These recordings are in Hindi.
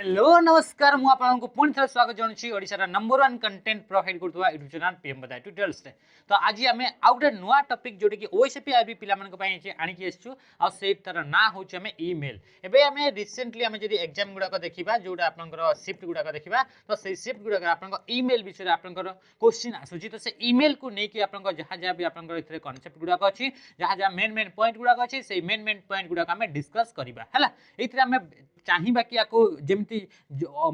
हेलो नमस्कार मु आपको पुणी थे स्वागत जनाऊँ ओडिशार नंबर 1 कंटेंट प्रोवाइड करथुवा YouTube channel PM Badai tutorials रे। तो आज आम आउ गोटे नुआ टॉपिक जोटी कि ओएसपी आईबी पिलामानक आनिकी आछू आ से तार ना होची आम ईमेल। एबे आम रिसेंटली आम जदी एग्जाम गुडाक देखिबा जोटा आपनकर शिफ्ट गुडाक देखिबा तो से शिफ्ट गुडाक आपनकर ईमेल विषय आपनकर क्वेश्चन आसुची तो से ईमेल को नेकी आपनकर जहा जहा भी आपनकर इथरे कांसेप्ट गुडाक अछि जहा जहा मेन पॉइंट गुडाक अछि से मेन पॉइंट गुडाक आम डिस्कस करिबा हला। एथरे आम चाहिबा कि याको जेमती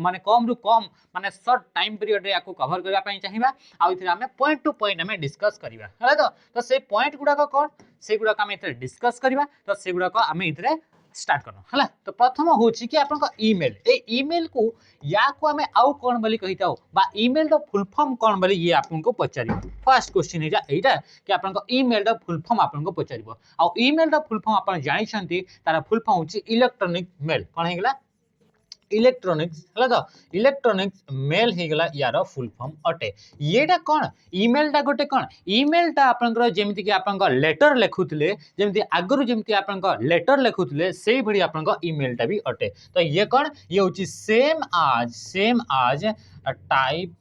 माने कम रु कम माने शॉर्ट टाइम पीरियड रे याको कवर करबा पई चाहिबा आ इथरे हमें पॉइंट टू पॉइंट हमें डिस्कस करिबा हला। तो से पॉइंट गुडा को कोन से गुडा का हमें इथरे डिस्कस करिबा तो से गुडा को हमें इथरे स्टार्ट करनो हला। तो प्रथम होची कि आपन ईमेल ए ईमेल को या को हमें आउ कोन बोली कहिताओ बा ईमेल द फुल फॉर्म कोन बोली ये आपन को पचारिबो। फर्स्ट क्वेश्चन हेजा एटा कि आपन को ईमेल द फुल फॉर्म आपन को पचारिबो आ ईमेल द फुल फॉर्म आपन जानि छंती तारा फुल फॉर्म होची इलेक्ट्रॉनिक मेल कोन हेगला इलेक्ट्रॉनिक्स हला। तो इलेक्ट्रॉनिक्स मेल हेगला यार फुल फॉर्म अटे। येटा कोन ईमेल टा गोटे कोन ईमेल टा आपनकर जेमिति कि आपनकर लेटर लेखुतले जेमिति आगरु जेमिति आपनकर लेटर लेखुतले सेही भडी आपनकर ईमेल टा भी अटे। तो ये कोन ये होची सेम आज टाइप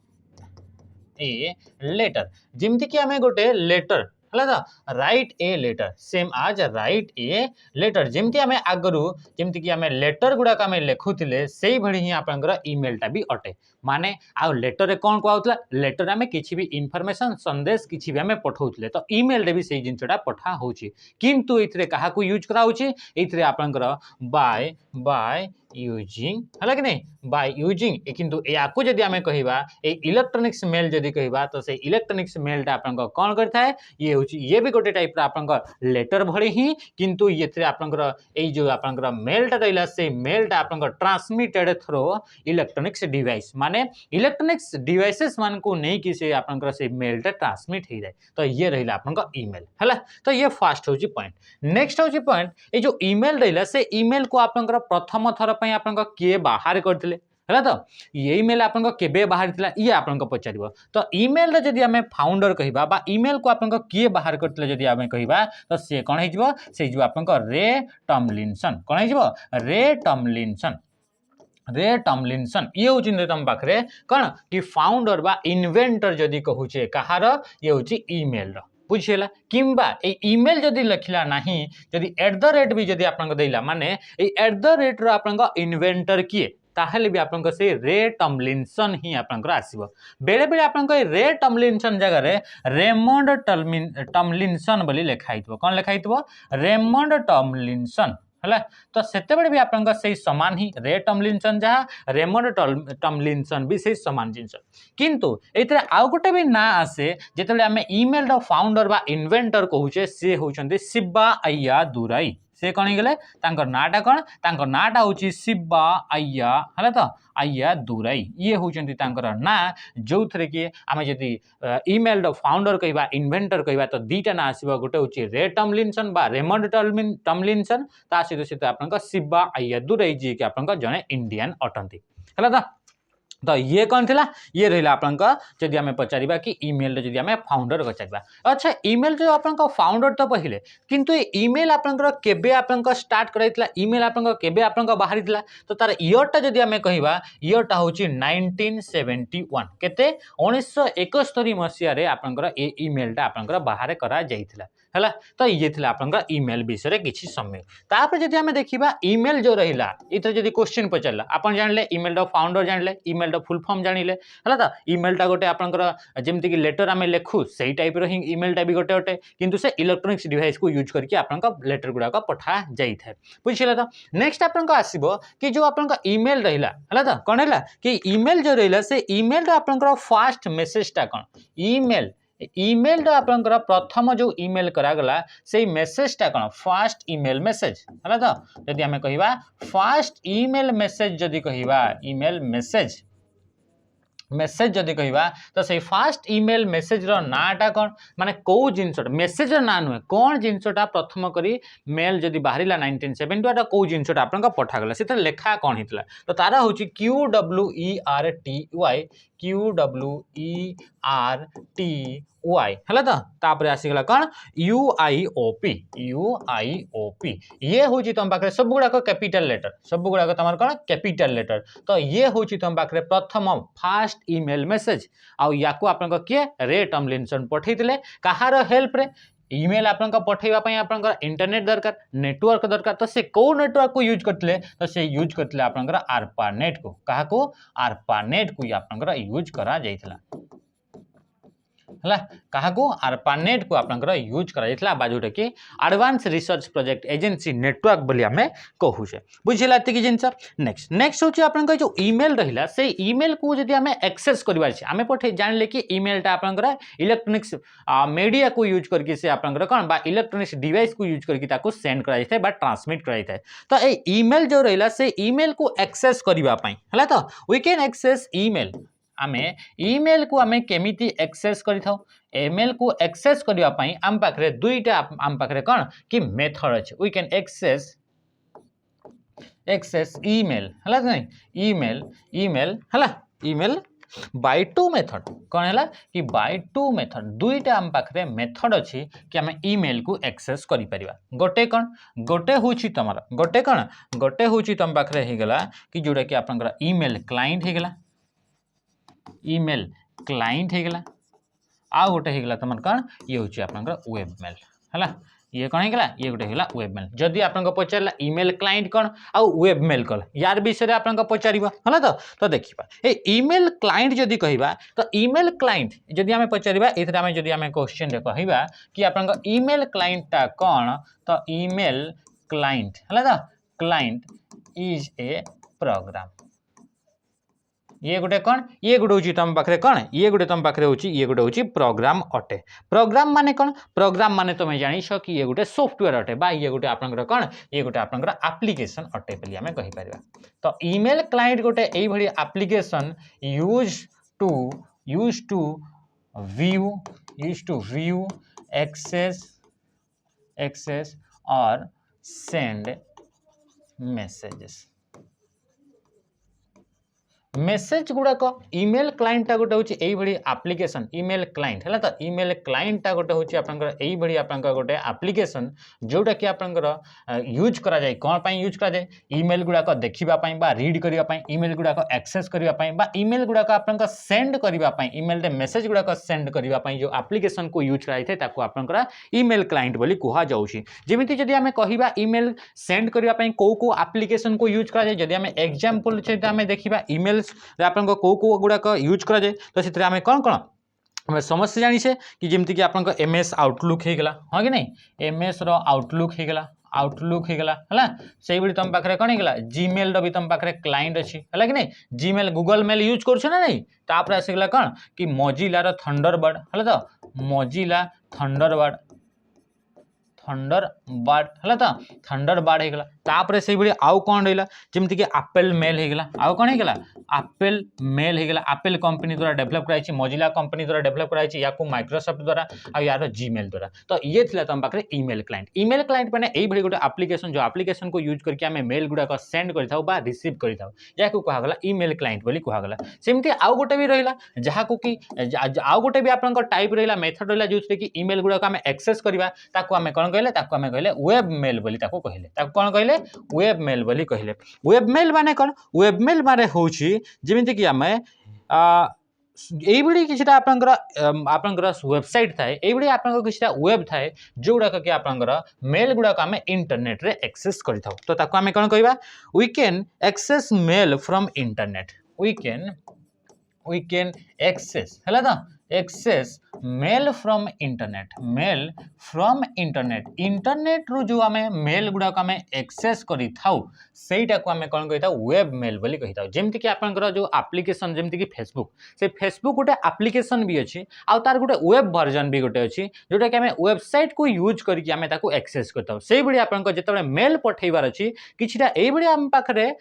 ए लेटर जेमिति कि हमें गोटे लेटर हला। तो राइट ए लेटर सेम आज राइट ए लेटर जेमती हमें आगरु जेमती कि हमें लेटर गुडा का हमें लेखुतिले सेही भडी ही आपनकर ईमेल टा भी अटे। माने आ लेटर रे कोन कहउतला लेटर हमें किछि भी इंफॉर्मेशन संदेश किछि भी हमें पठाउतले तो ईमेल रे भी सेही जिंसटा पठा होची किंतु इथरे काहा को यूज करा होची इथरे आपनकर बाय यूजिंग हला कि नहीं बाय यूजिंग किंतु याकू जदी हमें कहिबा ए इलेक्ट्रॉनिक्स मेल जदी कहिबा तो से इलेक्ट्रॉनिक्स मेल टा आपनकर कोन करथाय ये होची ये भी गोटे टाइप रा आपनकर लेटर भଳି ही किंतु येथरे आपनकर ए जो आपनकर मेल टा रहिला से मेल टा आपनकर ट्रांसमिटेड थ्रू इलेक्ट्रॉनिक्स डिवाइस माने इलेक्ट्रॉनिक्स डिवाइसेस मान को नहीं कि से आपनकर से मेल टा ट्रांसमिट हे जाय तो ये रहिला आपनकर ईमेल हला। तो ये फर्स्ट होची पॉइंट। नेक्स्ट होची पॉइंट ए जो ईमेल रहिला से ईमेल को आपनकर प्रथम थर पई आपनकर के बाहर करथिले हला। तो ये ईमेल आपन को केबे बाहर थिला ये आपन को पचारिबो। तो ईमेल रे जदी हमें फाउंडर कहिबा बा ईमेल को आपन को के बाहर करथिले जदी हमें कहिबा तो से कोन हेजिबो से जो आपन को रे टॉमलिंसन कोन हेजिबो रे टॉमलिंसन ये होची ने तम पाखरे कोन कि फाउंडर बा इन्वेंटर जदी कहूचे कहार ये होची ईमेल रो बुझिला किंबा ए ईमेल जदी लखिला नाही जदी @ भी जदी आपन को देला माने ए @ रो आपन को इन्वेंटर किए ताहले भी आपन को से रे टॉमलिंसन ही आपन को आसीबो। बेले बेले आपन को रे टॉमलिंसन जगह रे रेमंड टॉमलिंसन बोली लिखाइतबो कोन लिखाइतबो रेमंड टॉमलिंसन हला। तो सेते बेले भी आपन को सही समान ही रे टॉमलिंसन जहा रेमंड टॉमलिंसन भी सही समान जिंस किंतु एतरे आउ गोटे भी ना आसे जेतेबेले हमें ईमेल द फाउंडर बा इन्वेंटर कहूचे से होचंदी शिबा अय्यादुराई से कौन गले तांकर नाटा कौन तांकर नाटा होची शिबा अय्या हला। तो अय्यादुराई ये होचंती तांकर ना जो थरे कि आमे जदी ईमेल द फाउंडर कहिबा इन्वेंटर कहिबा तो दीटा ना आसीबा गोटे होची रे टॉमलिंसन बा रेमंड टॉमलिंसन ता सहित आपन शिबा अय्यादुराई जी के आपन जने इंडियन अटंती हला। तो ये कौन थिला ये रहिला आपन का जदी हमें पचारिबा कि ईमेल रे जदी हमें फाउंडर पचारिबा। अच्छा ईमेल जो आपन का फाउंडर तो पहिले किंतु ईमेल आपन का केबे आपन का स्टार्ट कराइतला ईमेल आपन का केबे आपन का बाहरितला तो तार ईयर टा जदी हमें कहिबा ईयर टा होची 1971 केते 1971 मसिया रे आपन का ए ईमेल टा आपन का बाहर करा जाइतला हला। तो ये थिला आपन का ईमेल विषय किछि समय तापर जदी हमें देखिबा ईमेल जो रहिला इते जदी क्वेश्चन पचारला आपन जानले ईमेल द फाउंडर जानले ईमेल द फुल फॉर्म जानिले हला। तो ईमेल टा गोटे आपनकर जेमति कि लेटर हमें लेखु सेही टाइप रो ही ईमेल टा भी गोटे होटे किंतु से इलेक्ट्रॉनिक्स डिवाइस को यूज करके आपनका लेटर गुडा का पठा जाई थाए बुझिला। तो नेक्स्ट आपनका आसीबो कि जो आपनका ईमेल रहिला हला। तो कोन हैला कि ईमेल जो रहिला से ईमेल दा आपनकर फर्स्ट मेसेज टा कोन ईमेल दा आपनकर प्रथम जो ईमेल करा गला से मेसेज टा कोन फर्स्ट ईमेल मेसेज हला। तो जदी हमें कहिबा फर्स्ट ईमेल मेसेज जदी कहिबा ईमेल मेसेज जदी कहिबा तो से फर्स्ट ईमेल मेसेज रो नाटा कोन माने को जिंसटा मेसेज रो ना नुए कोन जिंसटा प्रथम करी मेल जदी बाहरिला 1970 टा को जिंसटा आपन का पठा गला से लेखा कोन हितला तो तारा होची QWERTY RTY है तो तापर आसीगला कौन UIOP ये हूँ तुम पाखे सब गुड़ाक कैपिटल लेटर सब गुड़ाक तुम कौन कैपिटल लेटर तो ये हूँ तुम पाखे प्रथम फास्ट ईमेल मेसेज आउ या आप किए रे टॉमलिनसन पठे कहार हेल्प रे ईमेल आपन पठेवा आपन इंटरनेट दरकार नेटवर्क दरकार तो से को नेटवर्क को यूज करते तो से यूज करते आपन आरपानेट को कहा को आरपानेट को आपन यूज करा जाइथिला हला कहा को आरपानेट को आपन यूज करा जाइथिला बा जोटा कि advance research project agency network बोली हमें कहू छे बुझिला एति जिंस नेक्स्ट होची आपन जो ईमेल रहिला से ईमेल को जदी हमें एक्सेस करबार छै हमें पठे जानले कि ईमेल टा आपन इलेक्ट्रॉनिक्स मीडिया को यूज करके से आपन कोन बा इलेक्ट्रॉनिक्स डिवाइस को यूज करके ताको सेंड करा जाय बा ट्रांसमिट करा जाय तो ए ईमेल जो रहिला से ईमेल को एक्सेस करबा पई हला तो वी कैन एक्सेस ईमेल आमे ईमेल को आमे केमिति एक्सेस करि थाउ ईमेल को एक्सेस करबा पई आम पाखरे दुईटा आम पाखरे कोन कि मेथड अछि वी कैन एक्सेस ईमेल हला नहीं ईमेल हला ईमेल बाय टू मेथड कौन है कि बाय टू मेथड दुईटा आम पाखरे मेथड अछि कि आमे ईमेल को एक्सेस करि परिबा गोटे कौन गोटे होछि तमरा गोटे होछि तम पाखरे हे गेला कि जोडा कि आपनकर ईमेल क्लाइंट हे गेला ईमेल क्लाइंट हे गेला आ गोटे हे गेला तमन कौन ये होछि आपनकर वेब मेल हला ये कौन है ये गोटे है वेब मेल जदि आपन पचारा ईमेल क्लाइंट कौन आउ वेब मेल कौन यार विषय आपन पचार है तो देखा ए ईमेल क्लाइंट जदि कहबा तो ईमेल क्लाइंट जदि आमे पचारिबा एथरे आमे जदि आमे क्वेश्चन रे कहबा कि आपन ईमेल क्लाइंट ता कौन तो ईमेल क्लाइंट है तो क्लाइंट इज ए प्रोग्राम ये गोटे कौन ये गोटे हूँ तुम पाखे कौन ये गोटे तुम पाखे हूँ ये गोटे हूँ प्रोग्राम अटे प्रोग्राम माने कौन प्रोग्राम माने तुम जानिश कि ये गोटे सॉफ्टवेयर अटे बा ये गोटे आपनकर कौन ये गोटे आपनकर एप्लिकेशन अटे बोली आमे कहि परिबा तो ईमेल क्लाइंट गोटे एई भली application use to view access और सेंड मैसेजेस मेसेज गुड़ाक ईमेल क्लाइंट टा गोटे हूँ यही एप्लिकेशन ईमेल क्लाइंट है तो ईमेल क्लाइंट टा गोटे हूँ यही आपंकर गोटे एप्लिकेशन जोटा कि आपंकर यूज करा जाए कौन पाई यूज करा जाए ईमेल गुड़ाक देखापी बा रीड करने ईमेल गुड़ाक एक्सेस करने बा ईमेल गुड़ाक आपंकर सेंड करने ईमेल मेसेज गुड़ाक सेंड करने जो एप्लिकेशन को यूज कराई थाए आपंकर ईमेल क्लाइंट बोली कह जाउछि जेमिति जदि आमे कहिबा ईमेल सेंड करने को एप्लिकेशन को यूज करा जाए जदि आमे एग्जांपल सहित आमे देखिबा ईमेल आपन को गुड़ाक यूज करा जाए तो से आम कौन कौन आम समस्या जानी कि जमीक कि आप MS आउटलुक हो गला हाँ कि नहीं MS आउटलुक हो गला है से तुम पाखे कौन होगा जीमेल भी तुम पाखे क्लाइंट अच्छी है कि नहीं जीमेल गूगल मेल यूज कर ना नहीं तापर आसीगला कौन कि मोजिलार थंडरबर्ड है तो मोजिला थंडरबर्ड है तो थंडरबर्ड होगा तापर से आउ कौन रहा जमीक कि एप्पल मेल होगा आउ कौन होगा एप्पल मेल होगा एप्पल कंपनी द्वारा डेभलप कराई मोजिला कंपनी द्वारा डेभलप कराई या माइक्रोसॉफ्ट द्वारा आ यार जीमेल द्वारा तो ये थी तुम पाखे ईमेल क्लाइंट मैंने यही गोटे एप्लिकेशन जो एप्लिकेशन को यूज करके आम मेल गुड़ाक सेंड कर रिसीव कर ईमेल क्लाइंट बोली कहगला सेमती आउ गोटे भी रहा जहाँ को कि आउ गोटे भी आप टाइप रहा मेथड रहा जो कि ईमेल गुड़ाक आम एक्सेस करवा आम कौन कहले आम कहले वेब मेल बोली कहले कौन कहले वेब मेल बोली कहले वेब मेल माने कौन वेब मेल माने होची जेमिति कि आमे एइबडी किछटा आपनकर वेबसाइट थाए एइबडी आपनकर किछटा वेब थाए जोडा कि आपनकर मेल गुडा को आमे इंटरनेट रे एक्सेस करि थाउ तो ताको आमे कोन कहबा we can access mail from internet we can access हला तो एक्सेस मेल फ्रॉम इंटरनेट रु जो आमे मेल गुड़ाक आमे एक्सेस करि थाउ सेटा को आमे कोन कहिता वेब मेल बोली कहिता जेमति कि आपनकर जो एप्लिकेशन जेमति कि फेसबुक गोटे एप्लिकेशन भी अछि आ तार गोटे वेब वर्जन भी गोटे अछि जोटा कि आमे वेबसाइट को यूज करके आमे ताको एक्सेस करताउ सेही बडी आपनकर जेतबे मेल पठेबार अछि किछटा एही बडी आम पाखरे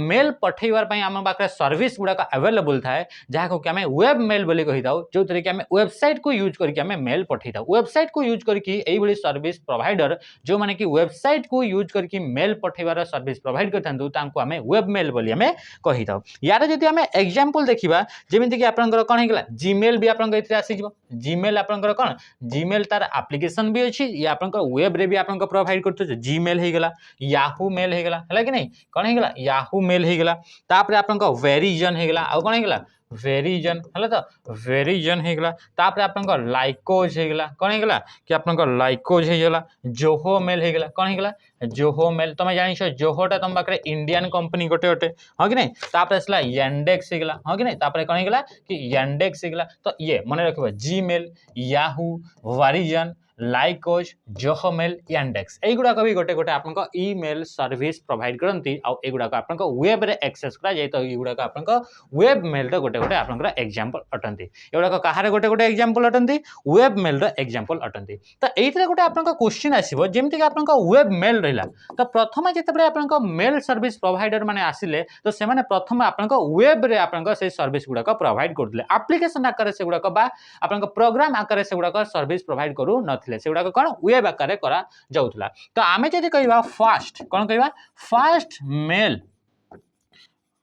मेल पठेबार पई आम पाखरे सर्विस गुड़ाक अवेलेबल थाए जहा को कि आमे वेब मेल बोली कहिताउ जो कि आमे वेबसाइट को यूज करके आम मेल पठे था वेबसाइट को यूज करके यही सर्विस प्रोवाइडर जो मैंने कि वेबसाइट को यूज करके मेल पठेबार सर्विस प्रोवाइड करता आम वेब मेल बोली आम कही था यार जब आम एग्जांपल देखा जमीक आपंकर कौन होगा जीमेल भी आप आसीज जीमेल आपंकर कौन जीमेल तार एप्लिकेशन भी अच्छी ये आप वेब रे भी आप प्रोवाइड कर जीमेल होगा याहू मेल होगा है कि नहीं कौन होगा याहू मेल होगा तापर आप वेरिजन होगा आउ कौन होगा वेरिजन है तो वेरिजन होगा तापर आप लाइकोज होगा कौन होगा कि आप लाइकोज होगा जोहो मेल होगा कौन होगा जोहो मेल तुम जानिछ जोहोटा तुम पाखे इंडियन कंपनी गोटे गोटे हाँ कि नहीं तापर आसला यांडेक्स होगा हाँ कि नहीं तापर कौन होगा कि यांडेक्स होगा तो ये मन रख जीमेल याहू वेरिजन लाइकोज जोहोमेल यांडेक्स एगुड़ाक भी गोटे गोटे आप ईमेल सर्विस प्रोवाइड करती आगुड़ाक आप वेब रे एक्सेस करा जाए तो युड़ाक आप वेब मेल गोटे गोटे आप एग्जांपल अटंती एगुड़ाक कहार गोटे गोटे एग्जांपल अटंती वेब मेल एग्जांपल अटंती तो ये गोटे आप क्वेश्चन आसो जमीक आप वेब मेल रहा तो प्रथम जिते आप मेल सर्विस प्रोवाइडर मैंने आसिले तो से प्रथम आप वेब रे आप सर्विस गुड़ाक प्रोवाइड करते एप्लिकेशन आकार से गुड़ाक आप प्रोग्राम आकार से गुड़ाक सर्विस प्रोवाइड करू न से गुड़ाक कौन वेब आकार करा जाउथला तो आमे जदि कहबा फास्ट कौन कहबा fast mail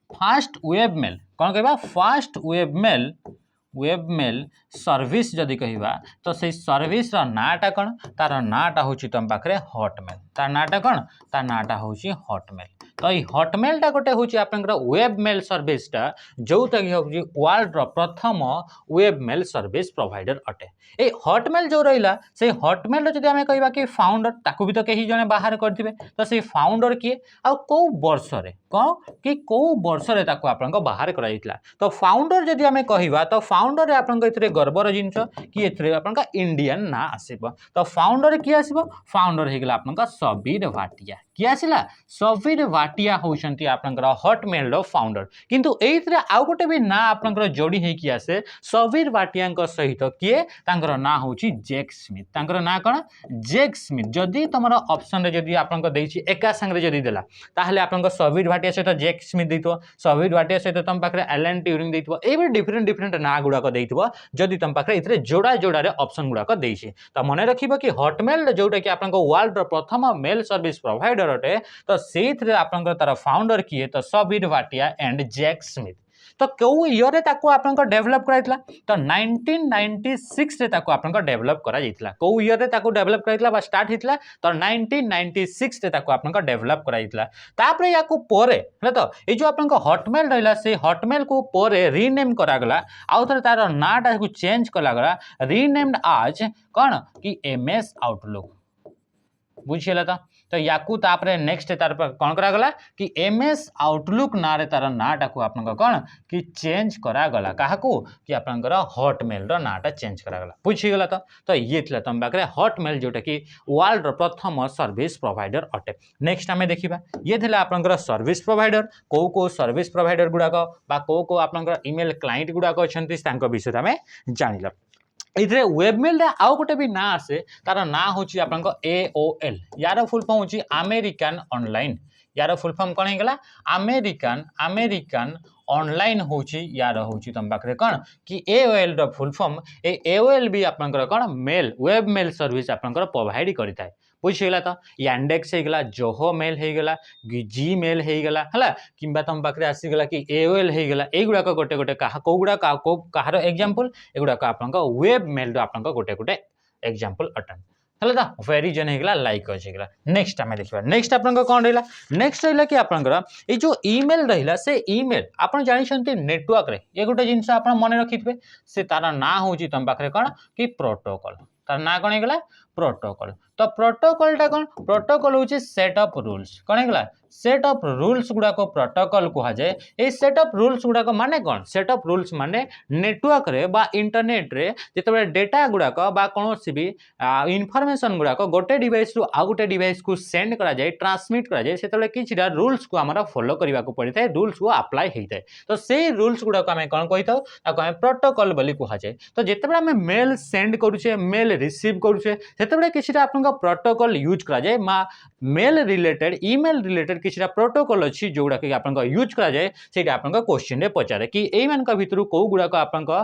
fast web mail कौन कहबा फास्ट वेब मेल सर्विस जदि कहबा तो से सर्विस रा नाटा कौन तार नाटा होची तुम पाखरे हॉटमेल तार नाटा कौन तार नाटा होची हॉटमेल तो ये हॉटमेल टा गोटे हूँ आप वेब मेल सर्विसटा जोटा कि हूँ वर्ल्ड प्रथम वेब मेल सर्विस प्रोवाइडर अटे ये हॉटमेल जो रहा से हॉटमेल जब आम कह कि फाउंडर ताकू भी तो कहीं जने बाहर करते तो से फाउंडर किए आउ कौ वर्ष कौन कि कौ वर्ष आप बाहर कर तो फाउंडर जब आम कह तो फाउंडर आप गर्वर जिनस कि आप इंडियन ना आसब तो फाउंडर किए आसब फाउंडर होगा आप सबीर भाटिया किए आसला सबीर भाटिया होती आपंकर हॉटमेल फाउंडर किंतु एइथरे आउ गोटे भी ना आपंकर जोड़ी होकी आसे सबीर भाटिया सहित किए ना होची जैक स्मिथ तांकर ना कौन जैक स्मिथ जदि तुम ऑप्शन रे जदि आपंकर देछि एका संगे जदि देला ताहले आपंकर सबीर भाटिया सहित जैक स्मिथ देइतो सबीर भाटिया सहित तुम पाखरे एलन ट्यूरिंग देइतो एबे डिफरेंट डिफरेंट ना गुड़ाक देइतो जदि तुम पाखरे इथरे जोड़ा जोड़ा रे ऑप्शन गुड़ाक देइछि तो मन रखिबो कि हॉटमेल जोटा कि आपंकर वर्ल्ड प्रथम मेल सर्विस प्रोवाइडर अटे तो सेथरे आपंकर तार फाउंडर किए तो Sabeer Bhatia and Jack Smith तो कौ इयर आपंकर डेभलप कराइतला तो 1996 रे ताको आपंकर डेभलप करा जाइतला कौ इयर रे ताको डेभलप कराइतला बा स्टार्ट हितला तो 1996 रे ताको आपंकर डेभलप कराइतला तापरे याको परे हला तो ए जो आपंकर हॉटमेल रहला से हॉटमेल को परे रीनेम करा गला आउ थरे तार नाटा को चेंज कला गला रीनेम्ड आज कोन कि एमएस आउटलुक बुझियला तो याकू तापरे नेक्स्ट तार कौन करागला कि एमएस आउटलुक ना रे तार नाटा को आपन कौन कि चेंज करागला काहाकू कि आपनकर हॉटमेल रो नाटा चेंज करागला बुझिगला तो ये थिला तुम पाखरे हॉटमेल जोटा कि वर्ल्ड प्रथम सर्विस प्रोवाइडर अटे नेक्स्ट आमे देखिबा ये थिला आपनकर सर्विस प्रोवाइडर को सर्विस प्रोवाइडर गुडाक बा को आपनकर ईमेल क्लाइंट गुडाक अछंती तांको विषय आमे जानिला इधरे वेबमेल आउ गोटे भी ना आसे तार ना होची आपन AOL यार फुल फॉर्म होची अमेरिकन ऑनलाइन यार फुल फॉर्म कौन होगा अमेरिकन ऑनलाइन होची यार होची तुम पाखरे कौन कि AOL रो फुल फॉर्म AOL भी आपनकर कौन मेल वेब मेल सर्विस आपनकर प्रोवाइड करिता बुझीगला तो यांडेक्स होगा जोहो मेल होगा जी मेल होगा है कि तुम पाखे आसीगला कि AOL होगा युड़ाक गोटे गोटे कौगुड़ा कहार एग्जांपल एगुड़ाक आप वेब मेल आप गोटे गोटे एग्जांपल अटन है तो वेरिजन होगा लाइकोज होगा नेक्स्ट आम देखा नेक्स्ट आप कौन रहा नेक्स्ट रहा कि आपंकर ये जो ईमेल रहा से ईमेल आप जानते नेटवर्क रे ये गोटे जिनस आप मन रखिथे से तार ना हूँ तुम पाखे कौन कि प्रोटोकॉल तार ना कौन होगा प्रोटोकॉल तो प्रोटोकॉल टा कौन प्रोटोकॉल हूँ सेट ऑफ रूल्स कौन होगा सेट ऑफ रूल्स गुड़ाक प्रोटोकॉल कह जाए ये सेट ऑफ रूल्स गुड़ाक माने कौन सेट ऑफ रूल्स माने नेटवर्क रे बा इंटरनेट रे जिते डेटा गुड़ाक बा कौन भी इनफॉरमेशन गुड़ाक गोटे डिवाइस रु आउ गोटे डिवाइस को सेंड करा जाए ट्रांसमिट करा जाए से किछिटा रूल्स को आमर फॉलो करने को पड़ता है रूल्स को अप्लाई होता है तो से रूल्स गुड़ाक आम कौन कही था प्रोटोकॉल बोली कह जाए तो जिते आम मेल सेंड करुचे मेल रिसीव करुचे सेतेबेले किछिटा आपनका प्रोटोकॉल यूज करा जाय मेल रिलेटेड ईमेल रिलेटेड किछिटा प्रोटोकॉल अछि जोगुडा कि आपनका यूज करा जाय सेटा आपनका क्वेश्चन रे पचारे कि एई मानका भितरु को गुडा को आपनका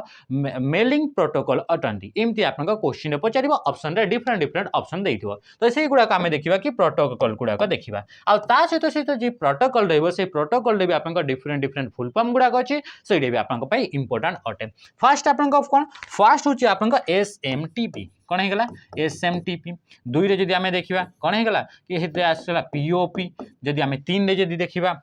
मेलिंग प्रोटोकॉल अटंती एमती आपनका क्वेश्चन रे पचारिबो ऑप्शन रे डिफरेंट ऑप्शन देइथिबो तो सेई गुडा को आमे देखिबा कि प्रोटोकॉल गुडा को देखिबा आ ता सहित जे प्रोटोकॉल रहइबो से प्रोटोकॉल रे भी आपनका डिफरेंट फुल फॉर्म गुडा को अछि सेइडे भी आपनका पई इंपोर्टेंट अटे फर्स्ट आपनका कोन फर्स्ट होची आपनका एसएमटीपी कौन है एसएमटीपी दुई रे जदि आमे देखिबा कौन है कि हेते आसला पीओपी जदि आमे तीन रे जदि देखिबा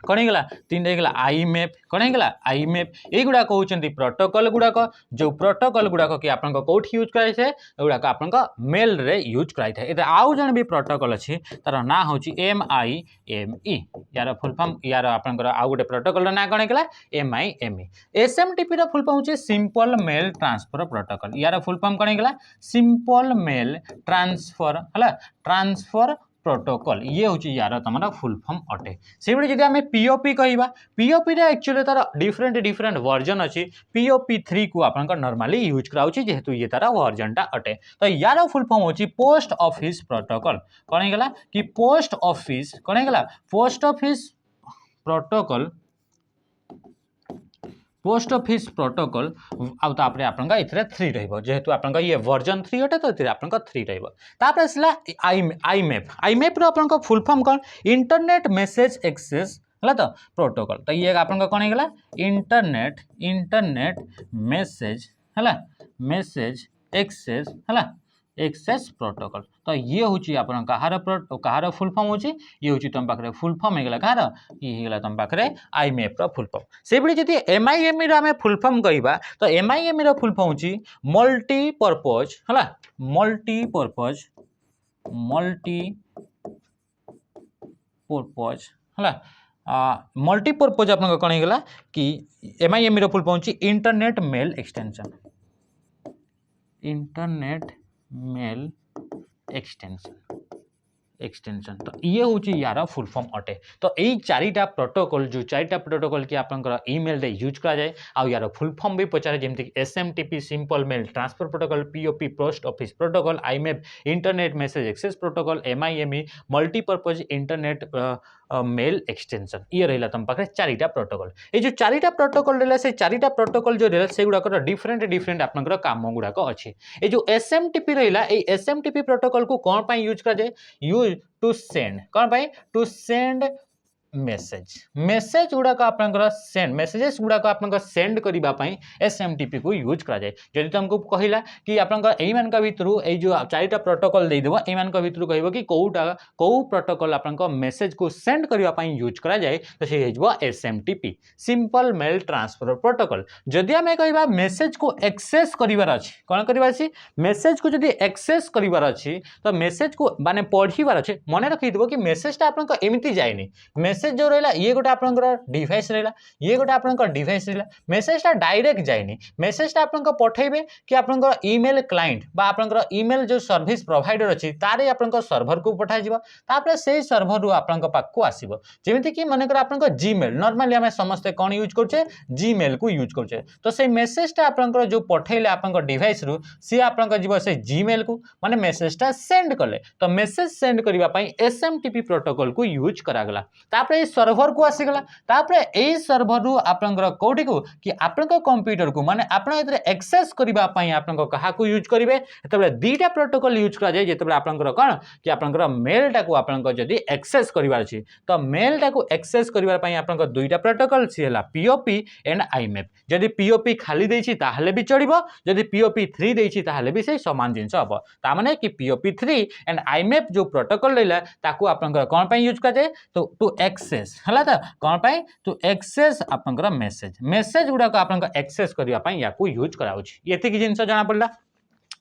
कौन है तीन रे आईमेप कौन है आईमेप ये गुडा कहउचंती प्रोटोकॉल गुडा को जो प्रोटोकॉल गुडा को कि आपन कोठी यूज कराइ छे गुडा को आपन मेल रे यूज कराइ थाए एते आउ जण भी प्रोटोकॉल अछि तार ना होची एमआईएमई यार फुल फॉर्म यार आपन आउ गोटे प्रोटोकॉल ना कौन है एमआईएमई एसएमटीपी रो फुल फॉर्म होची सिंपल मेल ट्रांसफर प्रोटोकॉल यार फुल फॉर्म कौन है सिंपल मेल ट्रांसफर हला ट्रांसफर प्रोटोकॉल ये हूँ यार तुम फुल फॉर्म अटे से जब आम पीओपी कहवा पीओपी रे एक्चुअली तार डिफरेंट वर्जन अच्छी पीओपी 3 को आप नॉर्मली यूज कराऊँ जेहेतु ये तार वर्जनटा अटे तो यार फुल फॉर्म होची पोस्ट ऑफिस प्रोटोकॉल कौन है कि पोस्ट ऑफिस कौन है post office protocol post office protocol आउे आपंका इथे 3 रहिबो जेहेतु आपंका ये वर्जन 3 अटे तो इथे आपंका 3 रहिबो तापर असला आईमेप आईमेप रो आपंका फुल फॉर्म कोन इंटरनेट मैसेज एक्सेस हला तो प्रोटोकॉल तो ये आपंका कोन हेगला इंटरनेट मैसेज हला मैसेज एक्सेस हला एक्सेस प्रोटोकॉल तो ये हूँ आपन कहार फुल फॉर्म होची ये हूँ तुम पाखे फुल फॉर्म होगा कहार ये होगा तुम पाखे आईमेप रो फुल फॉर्म से भाई जब एमआईएमई आम फुल फॉर्म कहवा तो एमआईएमई रो फुल फॉर्म होची मल्टीपर्पज हला मल्टीपर्पज हला मल्टीपर्पज आप कौन होगा कि एमआईएमई रो फुल फॉर्म होची internet mail extension internet mail extension तो ये हूँ यार फुल फॉर्म अटे तो यही चारिटा प्रोटोकॉल जो चारिटा प्रोटोकॉल कि आप ईमेल रे यूज करा जाए आउ यार फुल फॉर्म भी पचारे जमती SMTP simple mail transfer protocol POP post office protocol IMAP internet message access protocol MIME multipurpose internet mail extension ये रहा तुम पाखे चारिटा प्रोटोकॉल ये जो चारिटा प्रोटोकॉल रहा से चारिटा प्रोटोकॉल जो रहा से गुड़ाक डिफरेंट आपनकर काम गुड़ाक अच्छे ये जो एसएमटीपी रहा ये एसएमटीपी प्रोटोकॉल को कौन पाई यूज करा जाए यूज टू सेंड कौन पाई टू सेंड मेसेज गुड़ाक आपनकर सेंड मेसेजेस गुड़ाक आपनकर सेंड करबा पई एसएमटीपी को यूज करा जाए जदि तुमको कहला कि आपनकर एई मान का भितरु ए जो चारिटा प्रोटोकॉल दे देबो एई मान का भितरु कहबो कि को प्रोटोकॉल आपनकर मेसेज को सेंड करबा पई यूज करा जाए तो से हेजबो SMTP simple mail transfer protocol जदि हमें कहबा मेसेज को एक्सेस करिवार अछि कोन करिवार अछि मेसेज को जदि एक्सेस करिवार अछि तो मेसेज को माने पढिवार अछि मने रखिदिबो कि मेसेजटा आपनकर एमिति जायनी मेसेज जो रहा ये गोटे आपनकर डिवाइस रहा ये गोटे आपनकर डिवाइस रहा मेसेजटा डायरेक्ट जायनी मेसेजटा आपनकर पठेबे कि आपनकर ईमेल क्लाइंट बा आपनकर ईमेल जो सर्विस प्रोवाइडर अछि तारे आपनकर सर्वर को पठाई जिवो तापर से सर्वर रु आपनकर पाक को आसीबो जेमिति कि माने कर आपनकर जीमेल नॉर्मली हमें समस्त कोन यूज करछे जीमेल को यूज करछे तो से मेसेजटा आपनकर जो पठेले आपनकर डिवाइस रु से आपनकर जिवो से जीमेल को माने मेसेजटा सेंड कले तो मेसेज सेंड करबा पई एसएमटीपी प्रोटोकॉल को यूज करागला तापर सर्वर को आसीगला तापर ए सर्वर रु आपनकर कोठी को कि आपनकर कंप्यूटर को माने आपन एतरे एक्सेस करबा पई आपनकर कहा को यूज करिवे एतबे दीटा प्रोटोकॉल यूज करा जाय जेतबे आपनकर कोन कि आपनकर मेल टा को आपनकर जदी एक्सेस करिवार अछि तो मेल टा को एक्सेस करिवार पई आपनकर दुईटा प्रोटोकॉल छि हला पीओपी एंड आईमेप जदी पीओपी खाली देछि ताहले भी चढ़िबो जदी पीओपी 3 देछि ताहले भी से समान जिंस हबो ता माने कि पीओपी 3 एंड आईमेप जो प्रोटोकॉल लेला ताको आपनकर कोन पई यूज करा जाय तो टू एक्सेस हला त कोन पई टू एक्सेस आपनकर मेसेज गुडा को आपनकर एक्सेस करिया पई याकू यूज कराउछि एति कि जिंस जाना पड़ला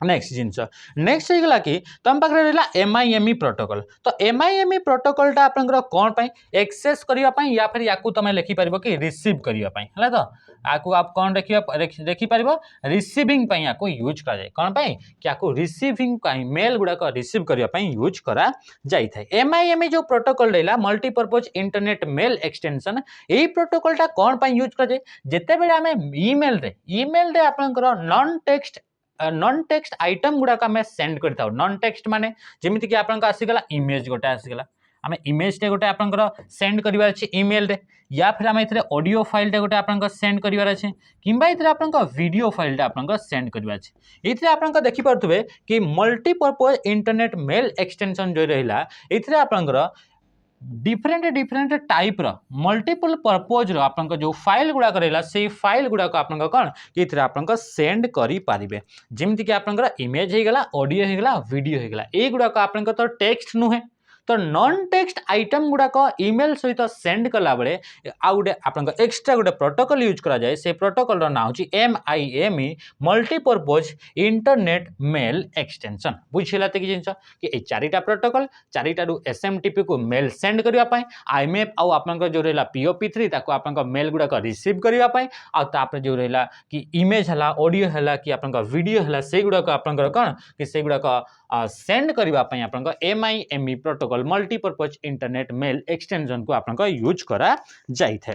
नेक्स्ट होगा कि तुम पाखे रहा एमआईएमई प्रोटोकॉल तो एमआईएमई प्रोटोकॉल आपनकर कौन पाई एक्सेस करने या फिर या तुम लिखिपार कि रिसीव करने है तो आपको आप कौन देखिपार रिसीविंग या यूज करा जाए कौन पाई कि आपको रिसीविंग मेल गुड़ाक रिसीव करने यूज करा जाए एमआईएमई जो प्रोटोकॉल रहा मल्टीपर्पज इंटरनेट मेल एक्सटेंशन यही प्रोटोकॉलटा कौन पाई यूज करा जाए जिते बेले आम ईमेल रे आपनकर non text non text item गुड़ाक आम सेंड कर नॉन टेक्स्ट माने जमीती कि आपन आसीगला इमेज गोटे आसीगला आम इमेज टे गोटे आपंकर सेंड करार अच्छे इमेल रे या फिर आम ए ऑडियो फाइल टे गोटे आपंकर सेंड करार अच्छे किंबा ये आपंकर वीडियो फाइल टे आपंकर सेंड करार अच्छे ये आपंकर देखिपे कि मल्टीपर्पज इंटरनेट मेल एक्सटेंशन जो रहा ये आपंकर डिफरेंट डिफरेंट टाइप रो मल्टीपल पर्पज रो आपन जो फाइल गुड़ाक रहा से फाइल गुड़ाक आपन कौन कि आपन सेंड करि पारिबे जेमति कि आपन इमेज हो गला ऑडियो हो गला वीडियो हो गला ए गुड़ाक आपन तो टेक्स्ट नुहे तो नॉन टेक्स्ट आइटम गुड़ाक इमेल सहित सेंड कला बेले आउ गोटे आपन एक्सट्रा गोटे प्रोटोकॉल यूज करा जाए से प्रोटोकॉल रो ना होची MIME multipurpose internet mail extension बुझिला ते कि जिंस कि ए चारिटा प्रोटोकॉल चारिटा रु SMTP को मेल सेंड करिया पाई IMAP आउ आपन जो रहला POP3 ताको आपन मेल गुड़ाक रिसीव करिया पाई आ तापर जो रहला कि इमेज हला ऑडियो हला कि आपन वीडियो हला से गुड़ाक आपन कोन कि से गुड़ाक सेंड करिया पाई आपन MIME protocol multipurpose internet mail extension को आपन यूज करा जाई थे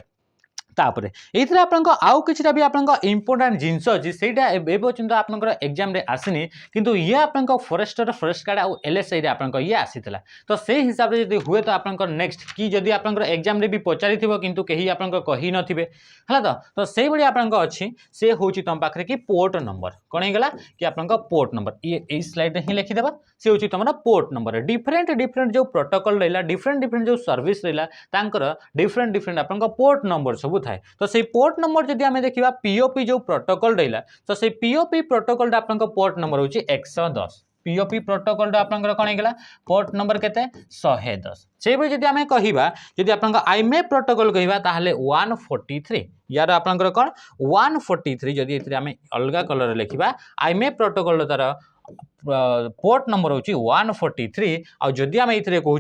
तापर ये आपको आउ कि भी आप इम्पोर्टाट जिनस अच्छी से पर्यटन आप एग्जाम आसनी किंतु ये आपको फॉरेस्टर फॉरेस्ट गार्ड आउ LSI आप ये आसी तो से हिसाब से हुए तो आप नेक्स्ट कि जदि आप एग्जाम भी पचारि किंतु कहीं आप कही नथिबे है तो से भाई आप अच्छी से हूँ तुम पाखे कि पोर्ट नंबर कौन होगा कि आप पोर्ट नंबर ये स्लाइड ही लिखिदेव से हूँ तुम पोर्ट नंबर डिफरेंट डिफरेंट जो प्रोटोकॉल रहा डिफरेंट डिफरेंट जो सर्विस रहा डिफरेंट डिफरेंट आप पोर्ट नंबर सब थाए तो से पोर्ट नंबर जदि आम देखा POP जो प्रोटोकॉल रहा तो से POP प्रोटोकॉल आप पोर्ट नंबर हूँ 110 POP प्रोटोकॉल आपंकर कौन होगा पोर्ट नंबर केते 110 से भाई जदि आम कहवा जदि आप IMAP प्रोटोकॉल कहवा ताहले 143 यार आपंकर कौन 143 जदि आम अलग कलर लिखा IMAP प्रोटोकॉल तार पोर्ट नंबर हूँ 143 आ जदि आम ये कहूँ